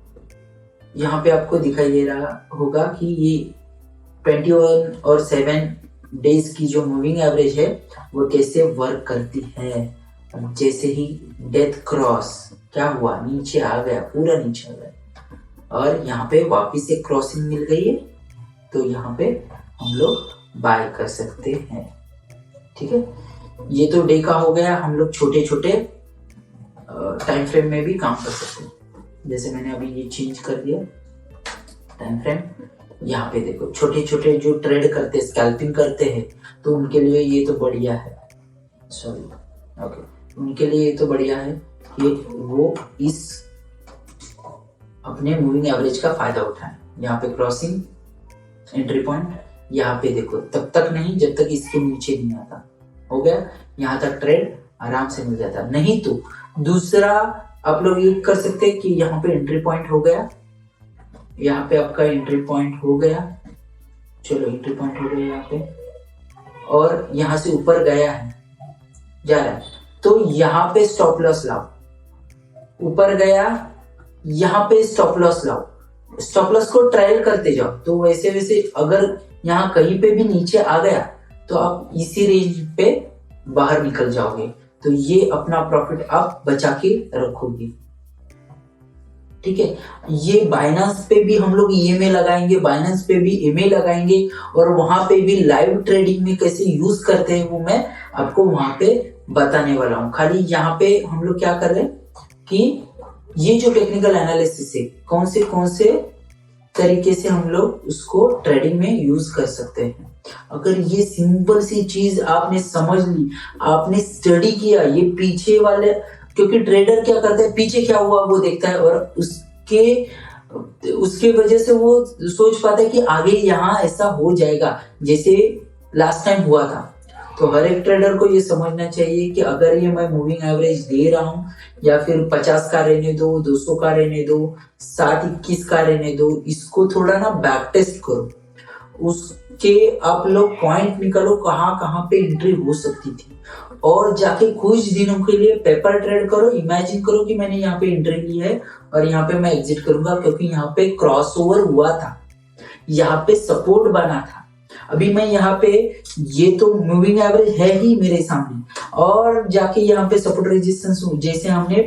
यहाँ पे आपको दिखाई दे रहा होगा कि ये 21 और 7 डेज की जो मूविंग एवरेज है वो कैसे वर्क करती है। जैसे ही डेथ क्रॉस क्या हुआ, नीचे आ गया, पूरा नीचे आ गया, और यहाँ पे वापिस एक क्रॉसिंग मिल गई है, तो यहाँ पे हम लोग बाय कर सकते हैं। ठीक है, ये तो डे का हो गया। हम लोग छोटे छोटे टाइम फ्रेम में भी काम कर सकते हैं। जैसे मैंने अभी ये चेंज कर दिया टाइम फ्रेम। यहाँ पे देखो छोटे छोटे जो ट्रेड करते हैं, स्कैल्पिंग करते हैं, तो उनके लिए ये तो बढ़िया है। उनके लिए ये तो बढ़िया है कि वो इस अपने मूविंग एवरेज का फायदा उठाएं। यहाँ पे क्रॉसिंग, एंट्री पॉइंट, यहाँ पे देखो तब तक नहीं जब तक इसके नीचे नहीं आता। हो गया, यहाँ तक ट्रेड आराम से मिल जाता। नहीं तो दूसरा आप लोग ये कर सकते हैं कि यहाँ पे एंट्री पॉइंट हो गया, यहाँ पे आपका एंट्री पॉइंट हो गया, चलो एंट्री पॉइंट हो गया यहाँ पे, और यहाँ से ऊपर गया है, जा रहा है, तो यहाँ पे स्टॉप लॉस लाओ। ऊपर गया, यहाँ पे स्टॉप लॉस लाओ, स्टॉप लॉस को ट्रायल करते जाओ। तो वैसे वैसे अगर यहाँ कहीं पे भी नीचे आ गया तो आप इसी रेंज पे बाहर निकल जाओगे। तो ये अपना प्रॉफिट आप बचा के रखोगे। ठीक है, ये बाइनेंस पे भी हम लोग ईएमए लगाएंगे, बाइनेंस पे भी एमए लगाएंगे, और वहां पे भी लाइव ट्रेडिंग में कैसे यूज करते हैं वो मैं आपको वहां पे बताने वाला हूँ। खाली यहाँ पे हम लोग क्या कर रहे हैं कि ये जो टेक्निकल एनालिसिस है, कौन से तरीके से हम लोग उसको ट्रेडिंग में यूज कर सकते हैं। अगर ये सिंपल सी चीज आपने समझ ली, आपने स्टडी किया, ये पीछे वाले, क्योंकि ट्रेडर क्या करता है, पीछे क्या हुआ वो देखता है और उसके वजह से वो सोच पाता है कि आगे यहाँ ऐसा हो जाएगा जैसे लास्ट टाइम हुआ था। तो हर एक ट्रेडर को ये समझना चाहिए कि अगर ये मैं मूविंग एवरेज दे रहा हूँ, या फिर 50 का रहने दो, 200 का रहने दो, 60-21 का रहने दो, इसको थोड़ा ना बैक टेस्ट करो, उसके आप लोग पॉइंट निकालो कहाँ कहाँ पे एंट्री हो सकती थी। और जाके कुछ दिनों के लिए पेपर ट्रेड करो। इमेजिन करो कि मैंने यहाँ पे एंट्री ली है और यहाँ पे मैं एग्जिट करूंगा, क्योंकि यहाँ पे क्रॉसओवर हुआ था, यहाँ पे सपोर्ट बना था। अभी मैं यहाँ पे, ये तो मूविंग एवरेज है ही मेरे सामने, और जाके यहाँ पे सपोर्ट रेजिस्टेंस जैसे हमने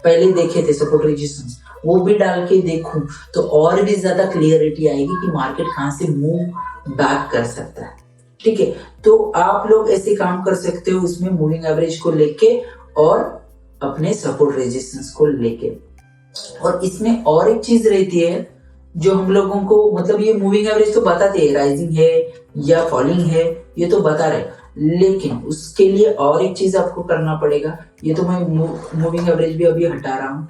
पहले देखे थे सपोर्ट रेजिस्टेंस, वो भी डाल के देखूं तो और भी ज्यादा क्लियरिटी आएगी कि मार्केट कहाँ से मूव बैक कर सकता है। ठीक है, तो आप लोग ऐसे काम कर सकते हो इसमें, मूविंग एवरेज को लेके और अपने सपोर्ट रेजिस्टेंस को लेके। और इसमें और एक चीज रहती है जो हम लोगों को, मतलब ये मूविंग एवरेज तो बताते हैं राइजिंग है या फॉलिंग है, ये तो बता रहे, लेकिन उसके लिए और एक चीज आपको करना पड़ेगा। ये तो मैं मूविंग एवरेज भी अभी हटा रहा हूं।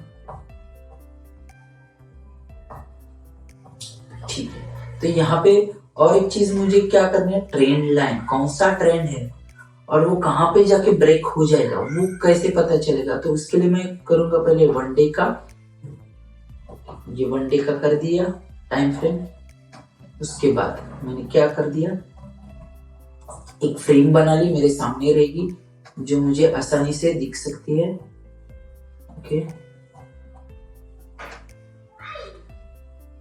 ठीक है, तो यहाँ पे और एक चीज मुझे क्या करनी है, ट्रेंड लाइन, कौन सा ट्रेंड है और वो कहाँ पे जाके ब्रेक हो जाएगा, वो कैसे पता चलेगा। तो उसके लिए मैं करूंगा पहले वन डे का, ये वन डे का कर दिया टाइम फ्रेम। उसके बाद मैंने क्या कर दिया, एक फ्रेम बना ली, मेरे सामने रहेगी, जो मुझे आसानी से दिख सकती है। ओके,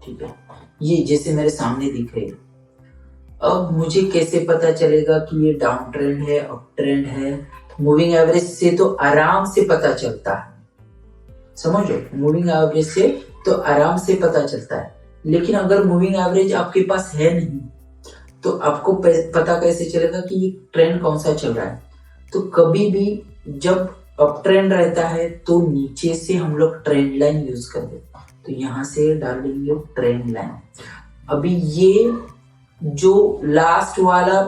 ठीक है, ये जैसे मेरे सामने दिख रही है। अब मुझे कैसे पता चलेगा कि ये डाउन ट्रेंड है, अप ट्रेंड है। मूविंग एवरेज से तो आराम से पता चलता है, समझो, मूविंग एवरेज से तो आराम से पता चलता है। लेकिन अगर मूविंग एवरेज आपके पास है नहीं, तो आपको पता कैसे चलेगा कि ये ट्रेंड कौन सा चल रहा है। तो कभी भी जब अप ट्रेंड रहता है तो नीचे से हम लोग ट्रेंड लाइन यूज करते हैं। तो यहां से डाल देंगे ट्रेंड लाइन। अभी ये जो लास्ट वाला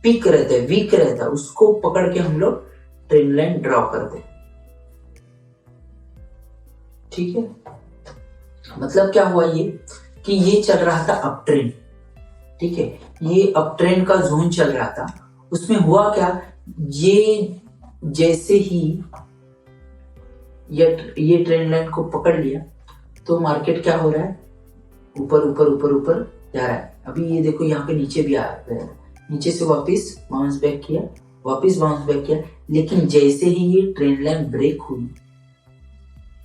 पिक रहता है, वीक रहता है, उसको पकड़ के हम लोग ट्रेंड लाइन ड्रॉ करते हैं। ठीक है, मतलब क्या हुआ ये कि ये चल रहा था अप ट्रेंड। ठीक है, ये अप ट्रेंड का जोन चल रहा था। उसमें हुआ क्या, ये जैसे ही ये ट्रेंड लाइन को पकड़ लिया तो मार्केट क्या हो रहा है, ऊपर ऊपर ऊपर ऊपर जा रहा है। अभी ये देखो यहाँ पे नीचे भी आ गया, नीचे से वापस बाउंस बैक किया, वापस बाउंस बैक किया, लेकिन जैसे ही ये ट्रेंड लाइन ब्रेक हुई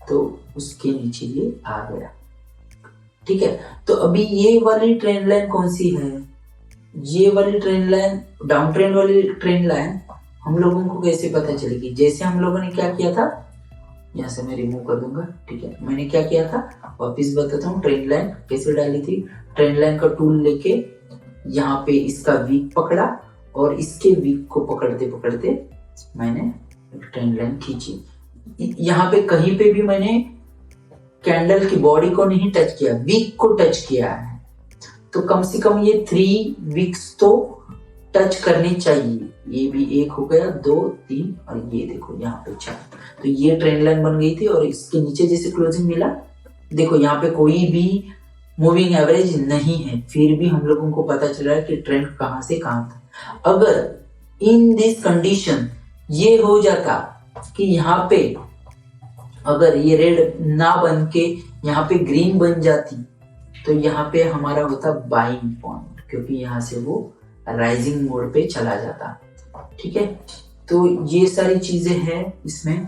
तो उसके नीचे ये आ गया। ठीक है, तो अभी ये वाली ट्रेंड लाइन कौन सी है, ये वाली ट्रेंड लाइन, डाउन ट्रेंड वाली ट्रेंड लाइन हम लोगों को कैसे पता चलेगी। जैसे हम लोगों ने क्या किया था, यहाँ से मैं रिमूव कर दूंगा। ठीक है, मैंने क्या किया था, वापिस बताता हूँ। ट्रेंड लाइन कैसे डाली थी, ट्रेंड लाइन का टूल लेके यहाँ पे इसका वीक पकड़ा और इसके वीक को पकड़ते पकड़ते मैंने ट्रेंड लाइन खींची। यहाँ पे कहीं पे भी मैंने कैंडल की बॉडी को नहीं टच किया, वीक को टच किया है। तो कम से कम ये 3 वीक्स तो टच करने चाहिए। ये भी एक हो गया, 2, 3 और ये देखो यहाँ पे 4। तो ये ट्रेंड लाइन बन गई थी और इसके नीचे जैसे क्लोजिंग मिला, देखो यहाँ पे कोई भी मूविंग एवरेज नहीं है, फिर भी हम लोगों को पता चल रहा है कि ट्रेंड कहाँ से कहाँ था। अगर इन दिस कंडीशन ये हो जाता कि यहाँ पे अगर ये रेड ना बन के यहाँ पे ग्रीन बन जाती, तो यहाँ पे हमारा होता बाइंग पॉइंट, क्योंकि यहाँ से वो राइजिंग मोड पे चला जाता। ठीक है, तो ये सारी चीजें हैं इसमें।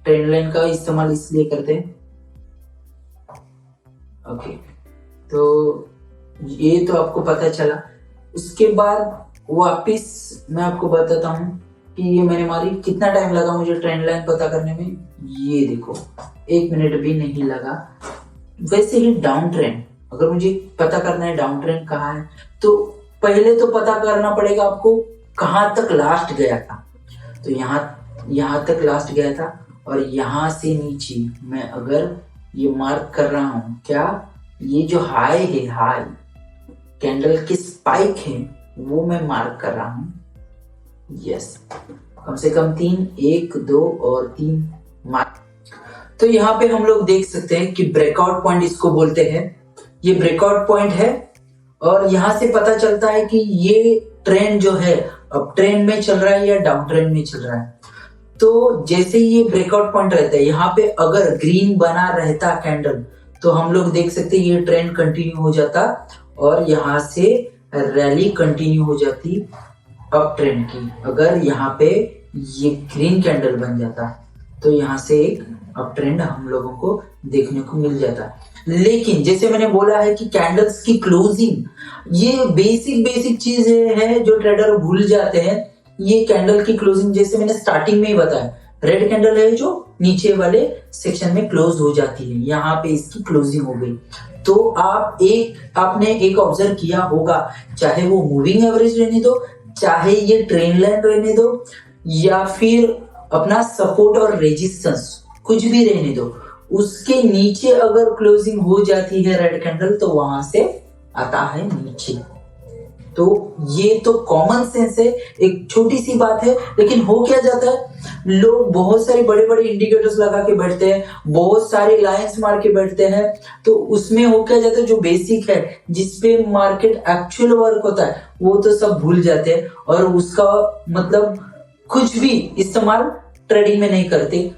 ट्रेंड लाइन का इस्तेमाल इसलिए करते हैं। ओके, तो ये तो आपको पता चला। उसके बाद वापिस मैं आपको बताता हूँ कि ये मैंने मारी, कितना टाइम लगा मुझे ट्रेंड लाइन पता करने में। ये देखो 1 मिनट भी नहीं लगा। वैसे ही डाउन ट्रेंड, अगर मुझे पता करना है डाउन ट्रेंड कहाँ है, तो पहले तो पता करना पड़ेगा आपको कहाँ तक लास्ट गया था। तो यहाँ तक लास्ट गया था और यहाँ से नीचे मैं अगर ये मार्क कर रहा हूँ, क्या ये जो हाई है, हाई कैंडल की स्पाइक है, वो मैं मार्क कर रहा हूँ। यस, कम से कम 3, 1, 2 और 3 मार्क। तो यहाँ पे हम लोग देख सकते हैं कि ब्रेकआउट पॉइंट इसको बोलते हैं। ये ब्रेकआउट पॉइंट है और यहाँ से पता चलता है कि ये ट्रेंड जो है अब ट्रेंड में चल रहा है या डाउन ट्रेंड में चल रहा है। तो जैसे ही ये ब्रेकआउट पॉइंट रहता है, यहाँ पे अगर ग्रीन बना रहता कैंडल, तो हम लोग देख सकते हैं ये ट्रेंड कंटिन्यू हो जाता और यहाँ से रैली कंटिन्यू हो जाती अप ट्रेंड की। अगर यहाँ पे ये ग्रीन कैंडल बन जाता, तो यहाँ से एक अप ट्रेंड हम लोगों को देखने को मिल जाता है। लेकिन जैसे मैंने बोला है कि कैंडल्स की क्लोजिंग, ये बेसिक चीज है जो ट्रेडर भूल जाते हैं। ये कैंडल की क्लोजिंग जैसे मैंने स्टार्टिंग में ही बताया, रेड कैंडल है जो नीचे वाले सेक्शन में क्लोज हो जाती है, यहाँ पे इसकी क्लोजिंग हो गई। तो आपने एक ऑब्जर्व किया होगा, चाहे वो मूविंग एवरेज रहने दो, चाहे ये ट्रेंड लाइन रहने दो, या फिर अपना सपोर्ट और रेजिस्टेंस कुछ भी रहने दो, उसके नीचे अगर क्लोजिंग हो जाती है रेड कैंडल, तो वहां से आता है नीचे। तो ये तो कॉमन सेंस है, एक छोटी सी बात है, लेकिन हो क्या जाता है, लोग बहुत सारे बड़े बड़े इंडिकेटर्स लगा के बैठते हैं, बहुत सारे लाइंस मार के बैठते हैं, तो उसमें हो क्या जाता है, जो बेसिक है जिसपे मार्केट एक्चुअल वर्क होता है वो तो सब भूल जाते हैं, और उसका मतलब कुछ भी इस्तेमाल ट्रेडिंग में नहीं करते।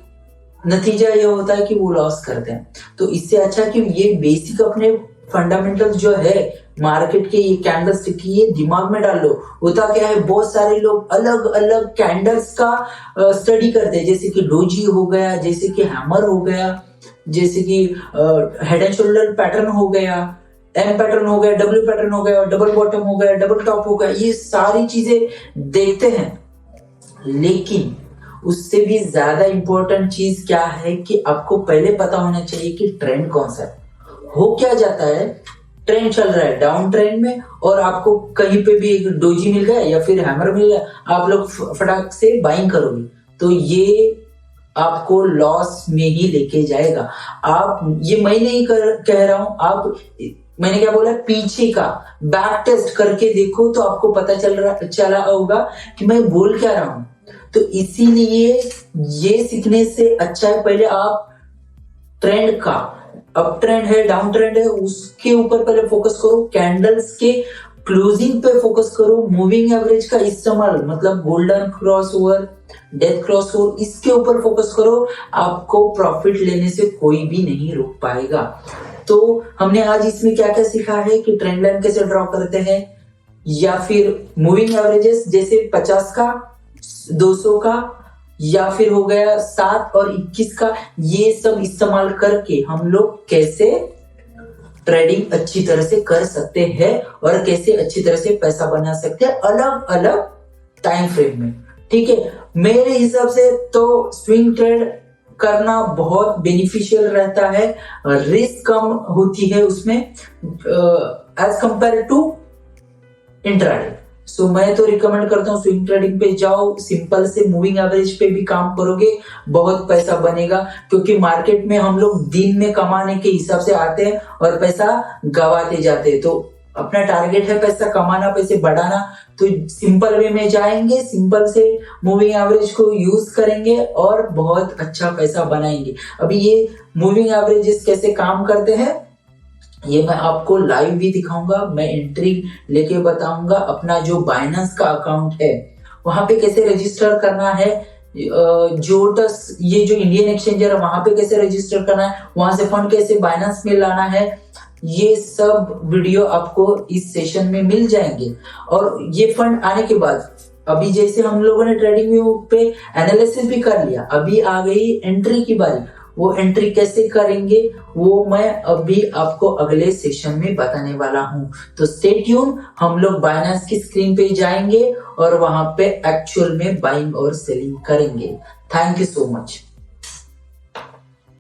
नतीजा ये होता है कि वो लॉस करते हैं। तो इससे अच्छा कि ये बेसिक अपने फंडामेंटल्स जो है मार्केट के, ये कैंडलस्टिक की, ये दिमाग में डाल लो। होता क्या है, बहुत सारे लोग अलग अलग कैंडल्स का स्टडी करते हैं, जैसे कि डोजी हो गया, जैसे कि हैमर हो गया, जैसे कि हेड एंड शोल्डर पैटर्न हो गया, एम पैटर्न हो गया, डब्ल्यू पैटर्न हो गया, डबल बॉटम हो गया, डबल टॉप हो गया, ये सारी चीजें देखते हैं। लेकिन उससे भी ज्यादा इंपॉर्टेंट चीज क्या है कि आपको पहले पता होना चाहिए कि ट्रेंड कौन सा है। हो क्या जाता है, ट्रेंड चल रहा है डाउन ट्रेंड में, और आपको कहीं पे भी एक डोजी मिल गया या फिर हैमर मिल गया, आप लोग फटाक से बाइंग करोगे, तो ये आपको लॉस में ही लेके जाएगा। आप ये मैं नहीं कह रहा हूं, आप मैंने क्या बोला, पीछे का बैक टेस्ट करके देखो तो आपको पता चला होगा कि मैं बोल क्या रहा हूं। तो इसीलिए ये सीखने से अच्छा है पहले आप ट्रेंड का, अप ट्रेंड है डाउन ट्रेंड है, उसके ऊपर पहले फोकस करो, कैंडल्स के क्लोजिंग पे फोकस करो, मूविंग एवरेज का इस्तेमाल मतलब गोल्डन क्रॉसओवर, डेथ क्रॉसओवर, इसके ऊपर फोकस करो। आपको प्रॉफिट लेने से कोई भी नहीं रोक पाएगा। तो हमने आज इसमें क्या क्या सीखा है कि ट्रेंड लाइन कैसे ड्रॉ करते हैं, या फिर मूविंग एवरेजेस जैसे 50 का, 200 का, या फिर हो गया 7 और 21 का, ये सब इस्तेमाल करके हम लोग कैसे ट्रेडिंग अच्छी तरह से कर सकते हैं और कैसे अच्छी तरह से पैसा बना सकते हैं अलग अलग टाइम फ्रेम में। ठीक है, मेरे हिसाब से तो स्विंग ट्रेड करना बहुत बेनिफिशियल रहता है, रिस्क कम होती है उसमें एज कंपेयर टू इंट्राडे। सो मैं तो रिकमेंड करता हूँ स्विंग ट्रेडिंग पे जाओ, सिंपल से मूविंग एवरेज पे भी काम करोगे, बहुत पैसा बनेगा। क्योंकि मार्केट में हम लोग दिन में कमाने के हिसाब से आते हैं और पैसा गवाते जाते हैं। तो अपना टारगेट है पैसा कमाना, पैसे बढ़ाना, तो सिंपल वे में जाएंगे, सिंपल से मूविंग एवरेज को यूज करेंगे और बहुत अच्छा पैसा बनाएंगे। अभी ये मूविंग एवरेजेस कैसे काम करते हैं ये मैं आपको लाइव भी दिखाऊंगा, मैं एंट्री लेके बताऊंगा। अपना जो बाइनेंस का अकाउंट है वहां पे कैसे रजिस्टर करना है, जोटस ये जो इंडियन एक्सचेंजर है वहां पे कैसे रजिस्टर करना है, वहां से फंड कैसे बाइनेंस में लाना है, ये सब वीडियो आपको इस सेशन में मिल जाएंगे। और ये फंड आने के बाद अभी जैसे हम लोगों ने ट्रेडिंग व्यू पे एनालिसिस भी कर लिया, अभी आ गई एंट्री की बारी। वो एंट्री कैसे करेंगे वो मैं अभी आपको अगले सेशन में बताने वाला हूं। तो स्टे ट्यून, हम लोग बाइनेंस की स्क्रीन पे जाएंगे और वहां पे एक्चुअल में बाइंग और सेलिंग करेंगे। Thank you so much.